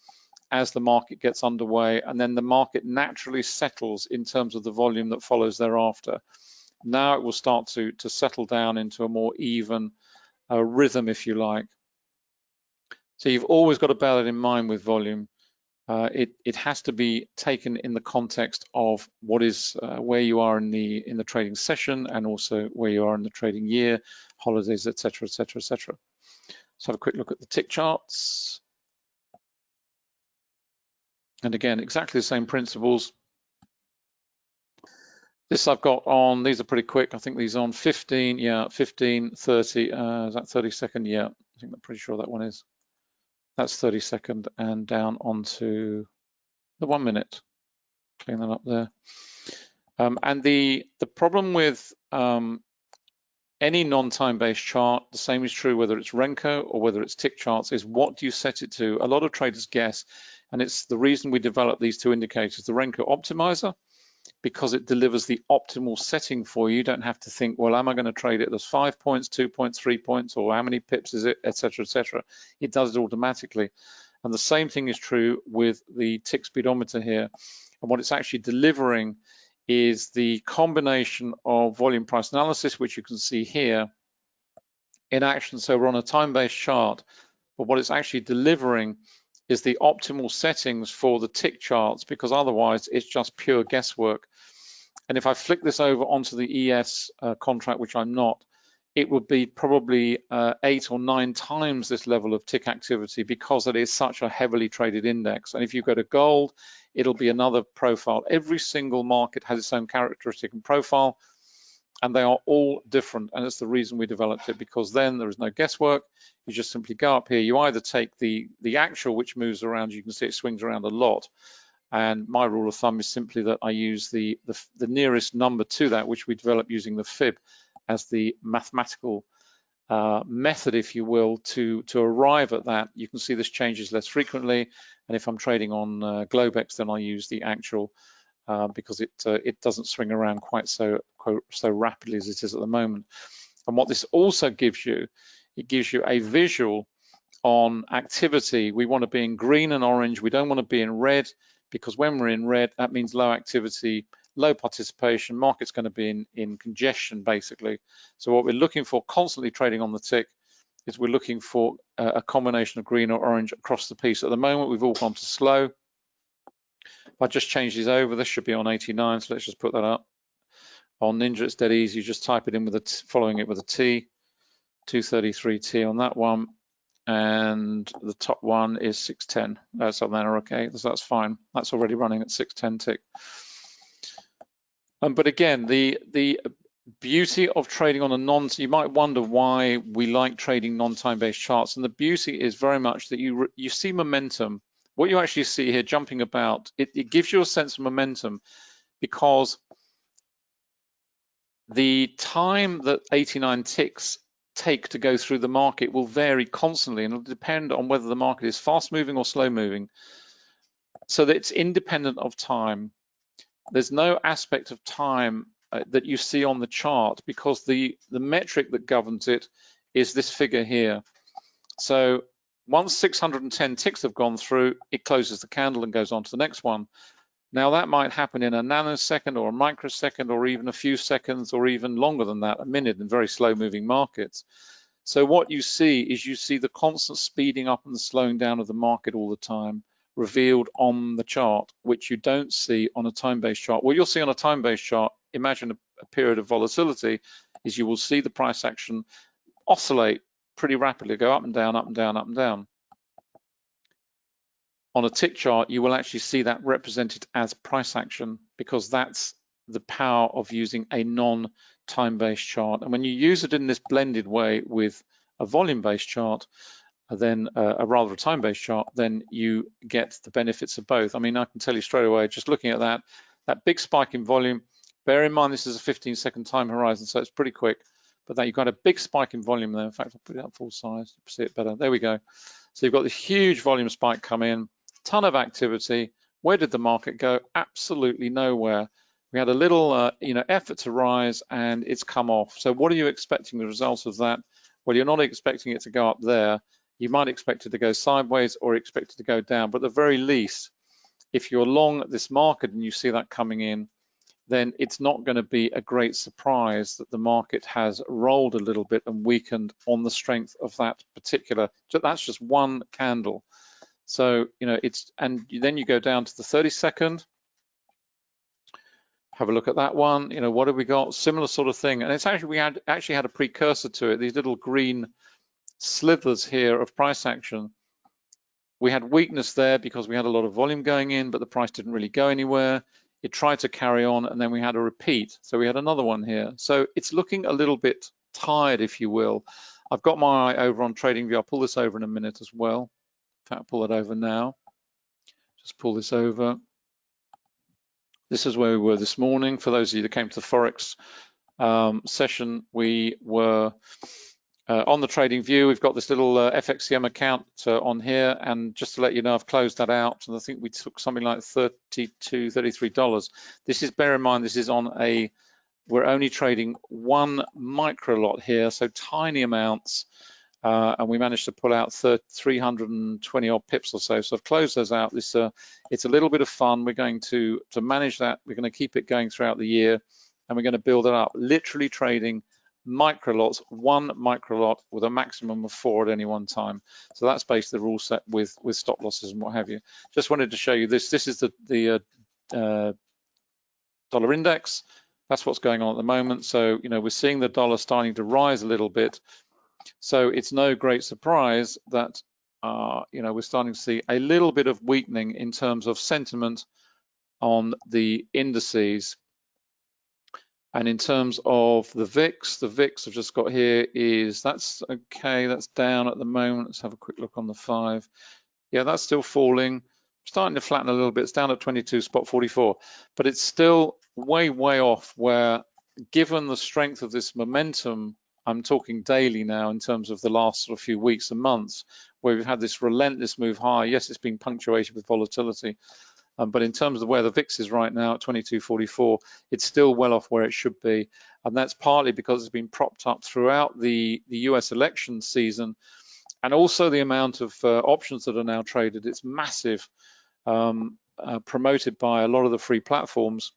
Speaker 2: as the market gets underway, and then the market naturally settles in terms of the volume that follows thereafter. Now it will start to settle down into a more even rhythm, if you like. So you've always got to bear that in mind with volume. It has to be taken in the context of what is where you are in the trading session, and also where you are in the trading year, holidays, etc., etc., etc. Let's have a quick look at the tick charts. And again, exactly the same principles. This I've got on, these are pretty quick. I think these are on 15, yeah, 15, 30, is that 30 second? Yeah, I think I'm pretty sure that one is. That's 30 second, and down onto the 1 minute. Clean that up there. And the problem with any non-time based chart, the same is true whether it's Renko or whether it's tick charts, is what do you set it to? A lot of traders guess, and it's the reason we developed these two indicators, the Renko Optimizer, because it delivers the optimal setting for you. You don't have to think, well, am I going to trade it as 5 points, 2 points, 3 points, or how many pips is it, etc., etc. It does it automatically. And the same thing is true with the tick speedometer here. And what it's actually delivering is the combination of volume price analysis, which you can see here in action. So we're on a time-based chart, but what it's actually delivering is the optimal settings for the tick charts, because otherwise it's just pure guesswork. And if I flick this over onto the ES contract, which I'm not, it would be probably 8 or 9 times this level of tick activity because it is such a heavily traded index. And if you go to gold, it'll be another profile. Every single market has its own characteristic and profile, and they are all different. And it's the reason we developed it, because then there is no guesswork. You just simply go up here. You either take the actual, which moves around. You can see it swings around a lot. And my rule of thumb is simply that I use the nearest number to that, which we developed using the fib as the mathematical method, if you will, to arrive at that. You can see this changes less frequently. And if I'm trading on Globex, then I use the actual because it doesn't swing around quite so rapidly as it is at the moment. And what this also gives you, it gives you a visual on activity. We want to be in green and orange. We don't want to be in red, because when we're in red, that means low activity, low participation. Market's going to be in congestion, basically. So what we're looking for, constantly trading on the tick, is we're looking for a combination of green or orange across the piece. At the moment, we've all gone to slow. If I just change these over, this should be on 89, so let's just put that up. On Ninja, it's dead easy. You just type it in with following it with a T, 233T on that one. And the top one is 610. That's up there, okay, so that's fine. That's already running at 610 tick. But again, the beauty of trading on a you might wonder why we like trading non-time-based charts, and the beauty is very much that you see momentum. What you actually see here jumping about, it gives you a sense of momentum, because the time that 89 ticks take to go through the market will vary constantly, and it'll depend on whether the market is fast moving or slow moving, so that it's independent of time. There's no aspect of time that you see on the chart, because the metric that governs it is this figure here. So once 610 ticks have gone through, it closes the candle and goes on to the next one. Now that might happen in a nanosecond or a microsecond, or even a few seconds, or even longer than that, a minute, in very slow moving markets. So what you see is the constant speeding up and the slowing down of the market all the time, revealed on the chart, which you don't see on a time-based chart. What you'll see on a time-based chart, imagine a period of volatility, is you will see the price action oscillate pretty rapidly, go up and down, up and down, up and down. On a tick chart, you will actually see that represented as price action, because that's the power of using a non-time-based chart. And when you use it in this blended way with a volume-based chart, then a rather time-based chart, then you get the benefits of both. I mean, I can tell you straight away, just looking at that big spike in volume, bear in mind this is a 15-second time horizon, so it's pretty quick, but that you've got a big spike in volume there. In fact, I'll put it up full size to see it better. There we go. So you've got this huge volume spike come in, ton of activity. Where did the market go? Absolutely nowhere. We had a little effort to rise, and it's come off. So what are you expecting the result of that? Well, you're not expecting it to go up there. You might expect it to go sideways, or expect it to go down. But at the very least, if you're long this market and you see that coming in, then it's not going to be a great surprise that the market has rolled a little bit and weakened on the strength of that particular. That's just one candle. So, and then you go down to the 30-second. Have a look at that one. What have we got? Similar sort of thing. And it's actually, we actually had a precursor to it. These little green slithers here of price action. We had weakness there because we had a lot of volume going in, but the price didn't really go anywhere. It tried to carry on, and then we had a repeat. So we had another one here. So it's looking a little bit tired, if you will. I've got my eye over on TradingView. I'll pull this over in a minute as well. In fact, I'll pull it over now. Just pull this over. This is where we were this morning. For those of you that came to the Forex session, we were on the TradingView. We've got this little FXCM account on here, and just to let you know, I've closed that out, and I think we took something like $32, $33. This is, bear in mind, this is on we're only trading one micro lot here, so tiny amounts, and we managed to pull out 320 odd pips or so. So I've closed those out. It's a little bit of fun. We're going to manage that. We're going to keep it going throughout the year, and we're going to build it up, literally trading micro lots, one micro lot with a maximum of 4 at any one time. So that's basically the rule set with stop losses and what have you. Just wanted to show you this. This is the dollar index. That's what's going on at the moment. So, you know, we're seeing the dollar starting to rise a little bit. So it's no great surprise that, you know, we're starting to see a little bit of weakening in terms of sentiment on the indices. And in terms of the VIX I've just got here that's okay, that's down at the moment. Let's have a quick look on the 5. Yeah, that's still falling, starting to flatten a little bit. It's down at 22.44, but it's still way off where, given the strength of this momentum, I'm talking daily now in terms of the last sort of few weeks and months, where we've had this relentless move high. Yes, it's been punctuated with volatility, but in terms of where the VIX is right now at 22.44, it's still well off where it should be. And that's partly because it's been propped up throughout the US election season, and also the amount of options that are now traded. It's massive, promoted by a lot of the free platforms,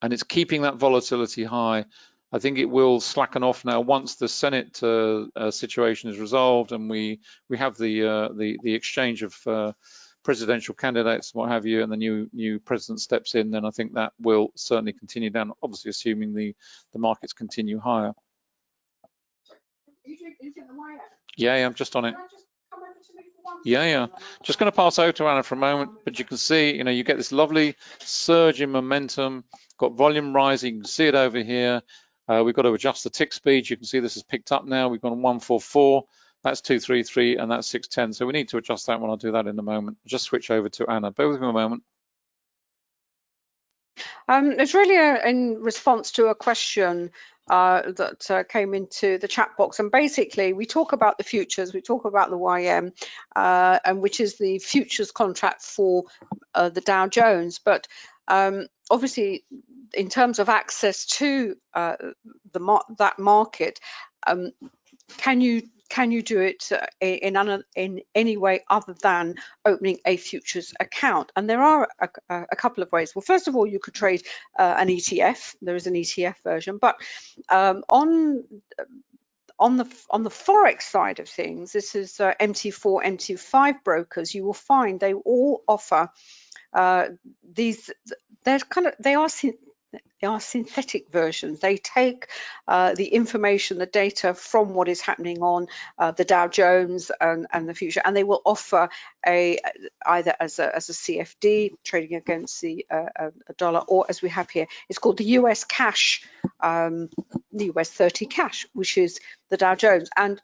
Speaker 2: and it's keeping that volatility high. I think it will slacken off now once the Senate situation is resolved, and we have the exchange of presidential candidates, what have you, and the new president steps in. Then I think that will certainly continue down, obviously assuming the markets continue higher. Yeah, I'm just on it. Yeah. Just going to pass over to Anna for a moment, but you can see, you know, you get this lovely surge in momentum, got volume rising. You can see it over here. We've got to adjust the tick speed. You can see this has picked up now. We've gone 144. That's 233, and that's 610. So we need to adjust that one. I'll do that in a moment. I'll just switch over to Anna. Bear with me a moment.
Speaker 1: It's really in response to a question that came into the chat box, and basically we talk about the futures, we talk about the YM, and which is the futures contract for the Dow Jones, but obviously in terms of access to that market, can you do it in any way other than opening a futures account? And there are a couple of ways. Well, first of all, you could trade an ETF. There is an ETF version, but on the Forex side of things, this is MT4, MT5 brokers. You will find they all offer these. They are synthetic versions. They take the information, the data from what is happening on the Dow Jones and the future, and they will offer either as a CFD, trading against the dollar, or as we have here, it's called the US cash, the US 30 cash, which is the Dow Jones. And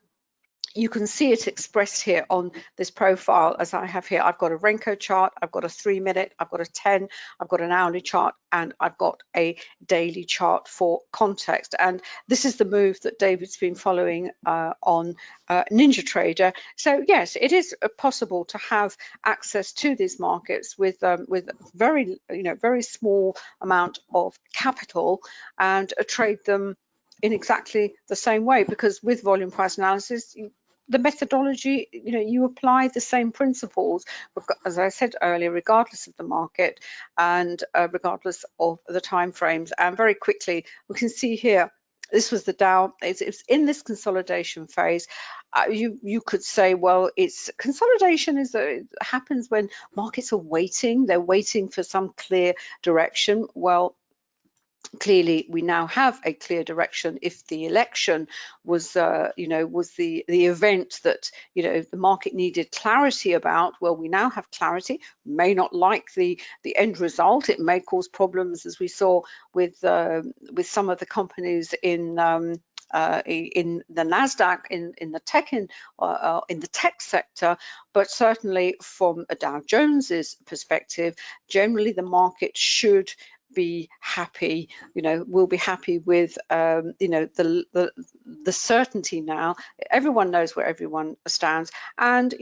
Speaker 1: you can see it expressed here on this profile as I have here. I've got a Renko chart, I've got a 3-minute, I've got a 10, I've got an hourly chart, and I've got a daily chart for context. And this is the move that David's been following on NinjaTrader. So yes, it is possible to have access to these markets with very small amount of capital and trade them in exactly the same way, because with volume price analysis, the methodology, you apply the same principles, as I said earlier, regardless of the market and regardless of the time frames. And very quickly, we can see here, this was the Dow. It's in this consolidation phase. You could say, well, it's consolidation happens when markets are waiting. They're waiting for some clear direction. Well, clearly we now have a clear direction. If the election was was the event that the market needed clarity about, well, we now have clarity. May not like the end result. It may cause problems, as we saw with some of the companies in the Nasdaq, in the tech sector, but certainly from a Dow Jones's perspective, generally the market should be happy, we'll be happy with the certainty now. Everyone knows where everyone stands, and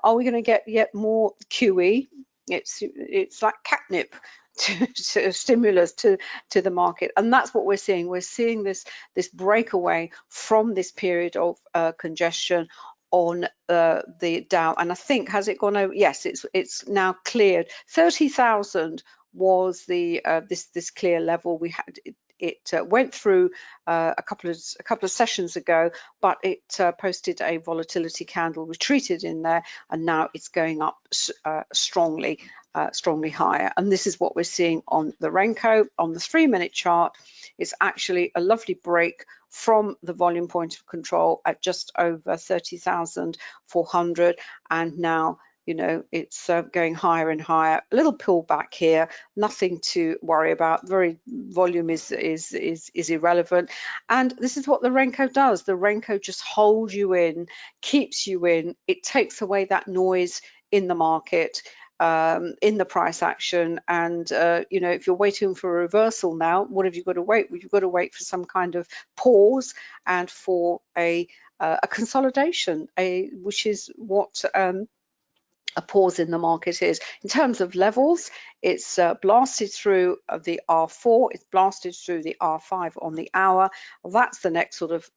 Speaker 1: are we going to get yet more QE? It's like catnip to stimulus to the market, and that's what we're seeing. We're seeing this breakaway from this period of congestion on the Dow, and I think, has it gone over? Yes, it's now cleared 30,000 was the this clear level we had. it went through a couple of sessions ago, but it posted a volatility candle, retreated in there, and now it's going up strongly higher. And this is what we're seeing on the Renko. On the 3-minute chart, it's actually a lovely break from the volume point of control at just over 30,400, and now, you know, it's going higher and higher. A little pullback here, nothing to worry about. Volume is irrelevant, and this is what the Renko does. The Renko just holds you in, keeps you in. It takes away that noise in the market, in the price action. And you know, if you're waiting for a reversal now, what have you got to wait? Well, you've got to wait for some kind of pause and for a consolidation, which is what a pause in the market is. In terms of levels, it's blasted through the R4, it's blasted through the R5 on the hour. That's the next sort of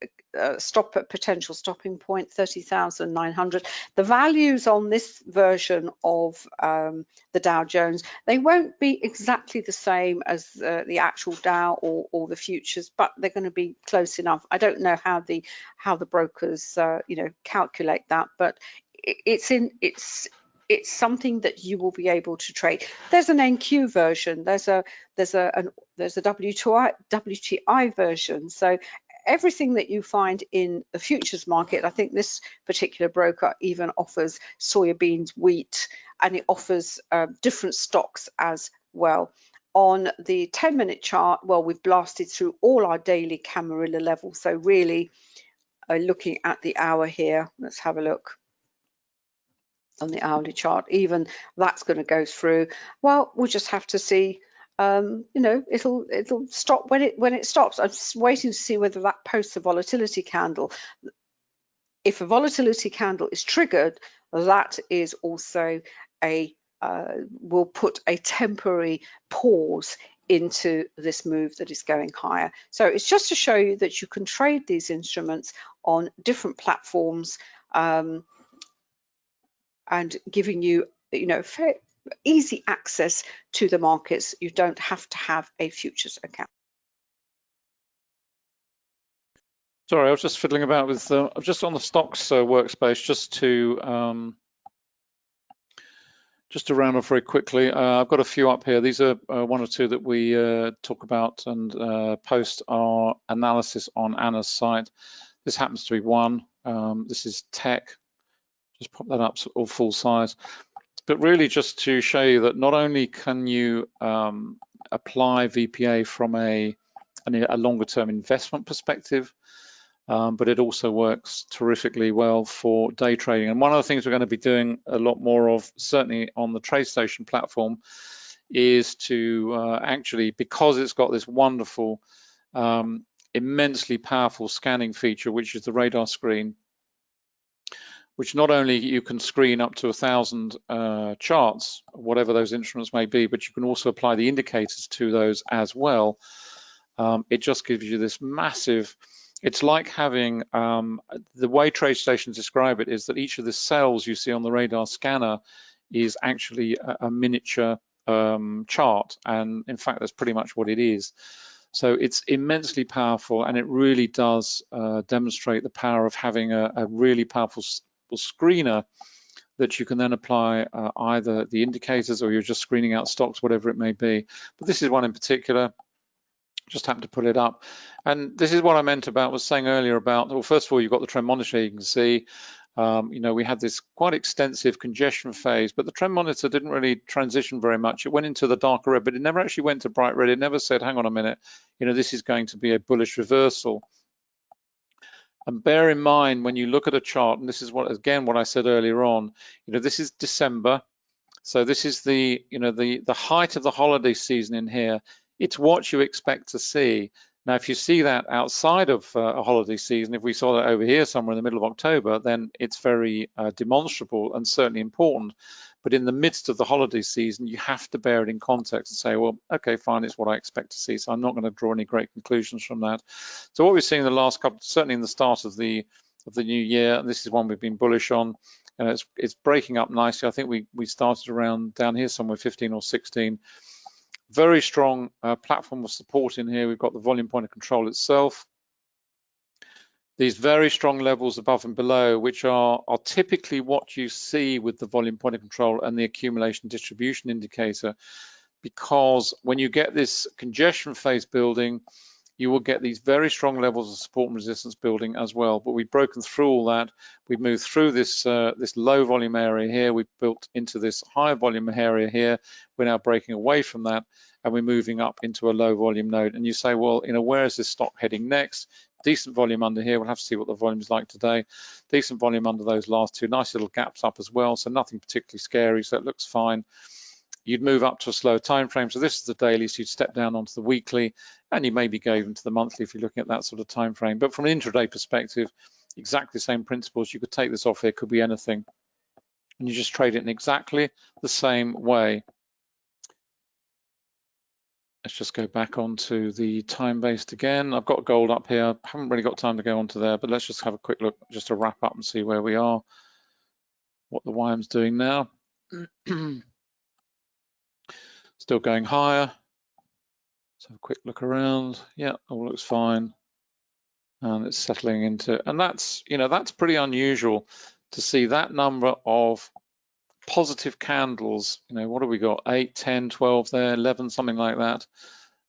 Speaker 1: potential stopping point, 30,900. The values on this version of the Dow Jones, they won't be exactly the same as the actual Dow or the futures, but they're going to be close enough. I don't know how the brokers you know, calculate that, but it's something that you will be able to trade. There's an NQ version. There's a WTI version. So everything that you find in the futures market, I think this particular broker even offers soybeans, wheat, and it offers different stocks as well. On the 10-minute chart, well, we've blasted through all our daily Camarilla levels. So really, looking at the hour here, let's have a look. On the hourly chart, even that's going to go through. Well, we'll just have to see. You know, it'll stop when it stops. I'm just waiting to see whether that posts a volatility candle. If a volatility candle is triggered, that is also will put a temporary pause into this move that is going higher. So it's just to show you that you can trade these instruments on different platforms. And giving you, you know, easy access to the markets. You don't have to have a futures account.
Speaker 2: Sorry, I was just fiddling about with just on the stocks workspace, just to round off very quickly. I've got a few up here. These are one or two that we talk about and post our analysis on Anna's site. This happens to be one. This is tech. Just pop that up all full size. But really just to show you that not only can you apply VPA from a longer term investment perspective, but it also works terrifically well for day trading. And one of the things we're going to be doing a lot more of, certainly on the TradeStation platform, is to actually, because it's got this wonderful, immensely powerful scanning feature, which is the radar screen, which not only you can screen up to 1,000 charts, whatever those instruments may be, but you can also apply the indicators to those as well. It just gives you this massive, it's like having, the way TradeStation describe it is that each of the cells you see on the radar scanner is actually a miniature chart. And in fact, that's pretty much what it is. So it's immensely powerful, and it really does demonstrate the power of having a really powerful screener that you can then apply either the indicators or you're just screening out stocks, whatever it may be. But this is one in particular, just happened to pull it up. And this is what I meant about, was saying earlier about, well, first of all, you've got the trend monitor, you can see, you know, we had this quite extensive congestion phase, but the trend monitor didn't really transition very much. It went into the darker red, but it never actually went to bright red. It never said, hang on a minute, you know, this is going to be a bullish reversal. And bear in mind, when you look at a chart, and this is what, again, what I said earlier on, you know, this is December. So this is the, you know, the height of the holiday season in here. It's what you expect to see. Now, if you see that outside of a holiday season, if we saw that over here somewhere in the middle of October, then it's very demonstrable and certainly important. But in the midst of the holiday season, you have to bear it in context and say, well, okay, fine, it's what I expect to see. So I'm not going to draw any great conclusions from that. So what we've seen in the last couple, certainly in the start of the new year, and this is one we've been bullish on, it's breaking up nicely. I think we started around down here somewhere 15 or 16. Very strong platform of support in here. We've got the volume point of control itself. These very strong levels above and below, which are typically what you see with the volume point of control and the accumulation distribution indicator, because when you get this congestion phase building, you will get these very strong levels of support and resistance building as well. But we've broken through all that. We've moved through this this low volume area here. We've built into this higher volume area here. We're now breaking away from that, and we're moving up into a low volume node. And you say, well, you know, where is this stock heading next? Decent volume under here. We'll have to see what the volume is like today. Decent volume under those last two. Nice little gaps up as well. So nothing particularly scary. So it looks fine. You'd move up to a slower time frame. So this is the daily, so you'd step down onto the weekly, and you maybe go even to the monthly if you're looking at that sort of time frame. But from an intraday perspective, exactly the same principles. You could take this off here, could be anything, and you just trade it in exactly the same way. Let's just go back onto the time-based again. I've got gold up here. I haven't really got time to go onto there, but let's just have a quick look just to wrap up and see where we are, what the YM's doing now. Still going higher. Let's have a quick look around. Yeah, all looks fine. And it's settling into, and that's, you know, that's pretty unusual to see that number of positive candles. You know, what have we got? 8, 10, 12 there, 11, something like that.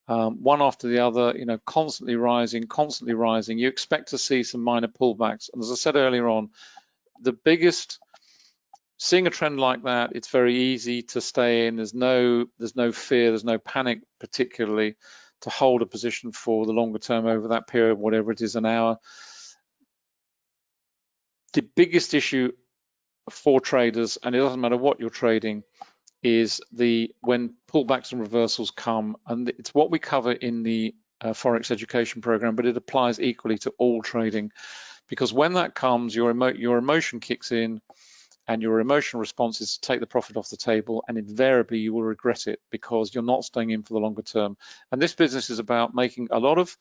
Speaker 2: One after the other, you know, constantly rising, constantly rising. You expect to see some minor pullbacks. And as I said earlier on, the biggest, seeing a trend like that, it's very easy to stay in. There's no fear, there's no panic particularly to hold a position for the longer term over that period, whatever it is, an hour. The biggest issue for traders, and it doesn't matter what you're trading, is when pullbacks and reversals come, and it's what we cover in the Forex education program, but it applies equally to all trading, because when that comes, your emotion kicks in, and your emotional response is to take the profit off the table, and invariably you will regret it because you're not staying in for the longer term. And this business is about making a lot of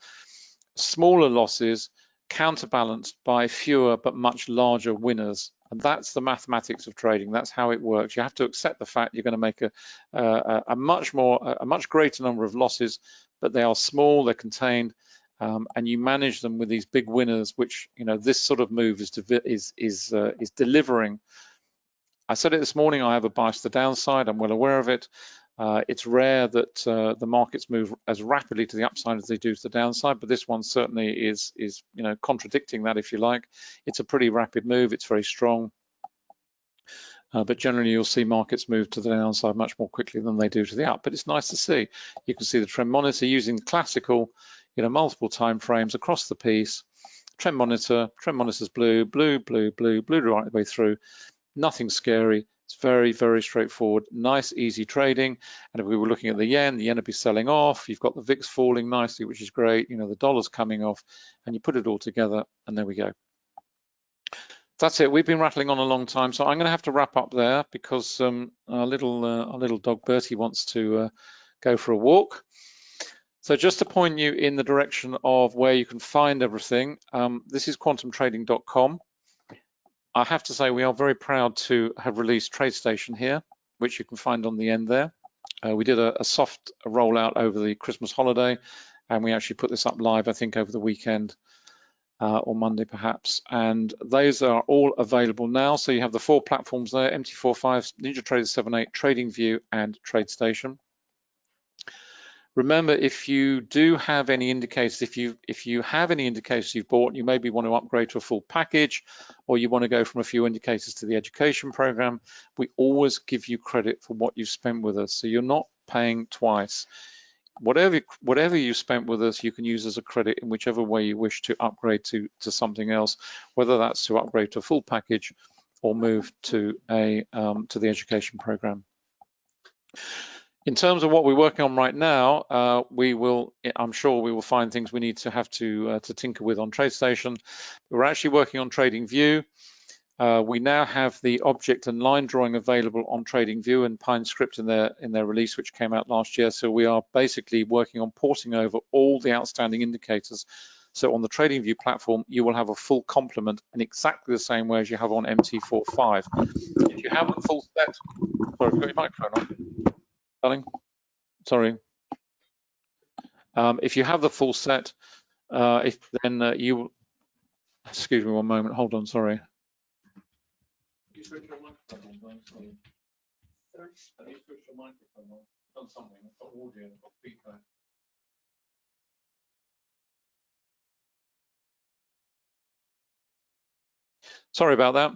Speaker 2: smaller losses counterbalanced by fewer but much larger winners. And that's the mathematics of trading. That's how it works. You have to accept the fact you're going to make a much greater number of losses, but they are small, they're contained, and you manage them with these big winners, which, you know, this sort of move is delivering. I said it this morning, I have a bias to the downside. I'm well aware of it. It's rare that the markets move as rapidly to the upside as they do to the downside, but this one certainly is you know, contradicting that, if you like. It's a pretty rapid move. It's very strong. But generally you'll see markets move to the downside much more quickly than they do to the up. But it's nice to see. You can see the trend monitor using classical, you know, multiple time frames across the piece. Trend monitor's blue, blue, blue, blue, blue right the way through. Nothing scary. It's very, very straightforward. Nice, easy trading. And if we were looking at the yen would be selling off. You've got the VIX falling nicely, which is great. You know, the dollar's coming off, and you put it all together, and there we go. That's it. We've been rattling on a long time, so I'm going to have to wrap up there because our little dog Bertie wants to go for a walk. So just to point you in the direction of where you can find everything, this is quantumtrading.com. I have to say we are very proud to have released TradeStation here, which you can find on the end there. We did a soft rollout over the Christmas holiday, and we actually put this up live, I think, over the weekend or Monday perhaps. And those are all available now. So you have the 4 platforms there: MT45, NinjaTrader 7.8, TradingView, and TradeStation. Remember, if you do have any indicators, if you have any indicators you've bought, you maybe want to upgrade to a full package, or you want to go from a few indicators to the education program, we always give you credit for what you've spent with us. So you're not paying twice. Whatever you spent with us, you can use as a credit in whichever way you wish to upgrade to something else, whether that's to upgrade to a full package or move to the education program. In terms of what we're working on right now, I'm sure we will find things we need to have to tinker with on TradeStation. We're actually working on TradingView. We now have the object and line drawing available on TradingView and PineScript in their release, which came out last year. So we are basically working on porting over all the outstanding indicators. So on the TradingView platform, you will have a full complement in exactly the same way as you have on MT45. If you have a full set, sorry, have you got your microphone on? Darling, sorry. If you have the full set, then you, excuse me one moment, hold on, sorry. Can you switch your microphone on? Sorry. Can you switch your microphone on? I've done something, I've got audio, I've got feedback. Sorry about that.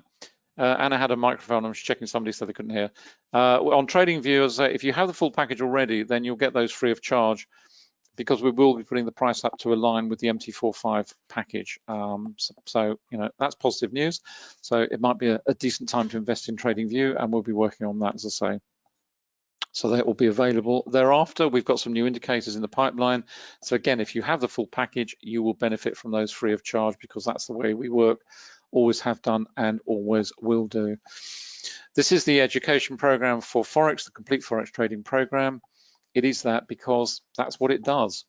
Speaker 2: Anna had a microphone. I was checking somebody so they couldn't hear. On TradingView, as I say, if you have the full package already, then you'll get those free of charge, because we will be putting the price up to align with the MT45 package. So you know, that's positive news. So it might be a decent time to invest in TradingView, and we'll be working on that, as I say. So that will be available thereafter. We've got some new indicators in the pipeline. So again, if you have the full package, you will benefit from those free of charge, because that's the way we work, always have done and always will do. This is the education program for Forex, the complete Forex trading program. It is that because that's what it does.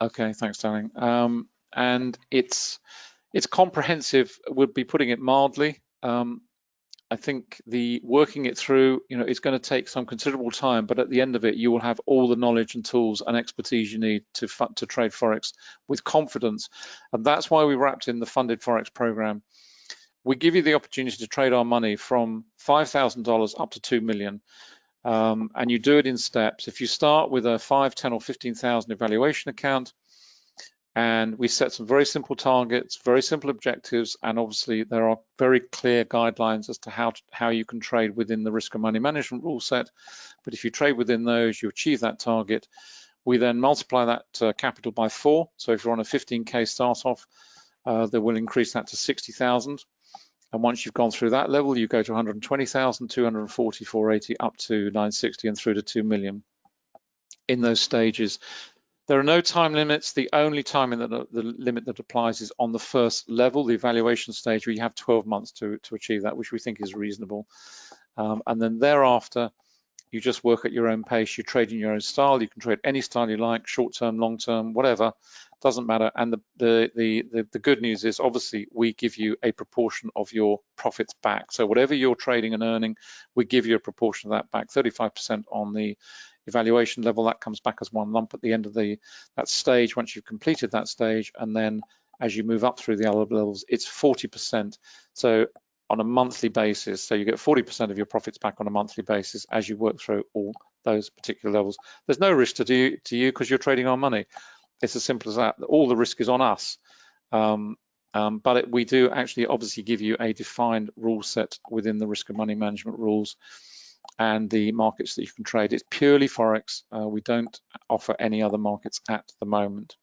Speaker 2: Okay, thanks, darling. And it's comprehensive, would be putting it mildly. I think the working it through, you know, it's going to take some considerable time, but at the end of it, you will have all the knowledge and tools and expertise you need to trade Forex with confidence. And that's why we wrapped in the funded Forex program. We give you the opportunity to trade our money from $5,000 up to $2 million. And you do it in steps. If you start with a 5, 10 or 15,000 evaluation account, and we set some very simple targets, very simple objectives, and obviously there are very clear guidelines as to how you can trade within the risk and money management rule set. But if you trade within those, you achieve that target. We then multiply that capital by 4. So if you're on a 15K start off, they will increase that to 60,000. And once you've gone through that level, you go to 120,000, 240, 480, up to 960, and through to 2 million in those stages. There are no time limits. The only time the limit that applies is on the first level, the evaluation stage, where you have 12 months to achieve that, which we think is reasonable. And then thereafter, you just work at your own pace. You trade in your own style. You can trade any style you like, short term, long term, whatever, doesn't matter. And the good news is, obviously, we give you a proportion of your profits back. So whatever you're trading and earning, we give you a proportion of that back, 35% on the evaluation level. That comes back as one lump at the end of that stage, once you've completed that stage. And then as you move up through the other levels, it's 40%. So on a monthly basis, so you get 40% of your profits back on a monthly basis as you work through all those particular levels. There's no risk to you because you're trading our money. It's as simple as that. All the risk is on us. But we do actually obviously give you a defined rule set within the risk and money management rules and the markets that you can trade. It's purely Forex. We don't offer any other markets at the moment.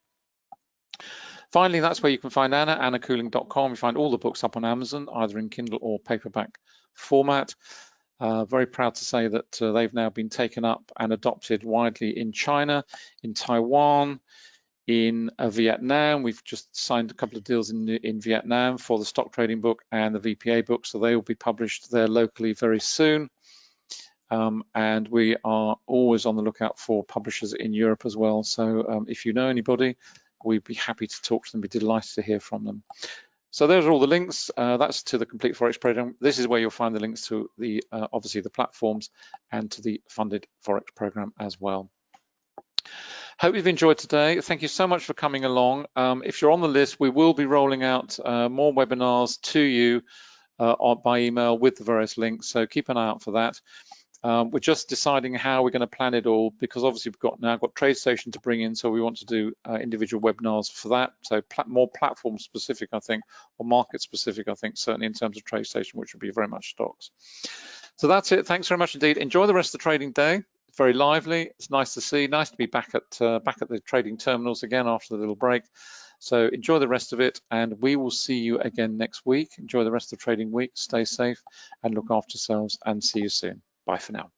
Speaker 2: Finally, that's where you can find Anna, annacooling.com. You find all the books up on Amazon, either in Kindle or paperback format. Very proud to say that they've now been taken up and adopted widely in China, in Taiwan, in Vietnam. We've just signed a couple of deals in Vietnam for the stock trading book and the VPA book, so they will be published there locally very soon. And we are always on the lookout for publishers in Europe as well. So if you know anybody, we'd be happy to talk to them, be delighted to hear from them. So those are all the links. That's to the Complete Forex program. This is where you'll find the links to the obviously the platforms and to the funded Forex program as well. Hope you've enjoyed today. Thank you so much for coming along. If you're on the list, we will be rolling out more webinars to you by email with the various links. So keep an eye out for that. We're just deciding how we're going to plan it all, because obviously we've now got TradeStation to bring in, so we want to do individual webinars for that. So more platform specific, I think, or market specific, I think, certainly in terms of TradeStation, which would be very much stocks. So that's it. Thanks very much indeed. Enjoy the rest of the trading day. It's very lively. It's nice to see. Nice to be back at the trading terminals again after the little break. So enjoy the rest of it, and we will see you again next week. Enjoy the rest of the trading week. Stay safe and look after yourselves, and see you soon. Bye for now.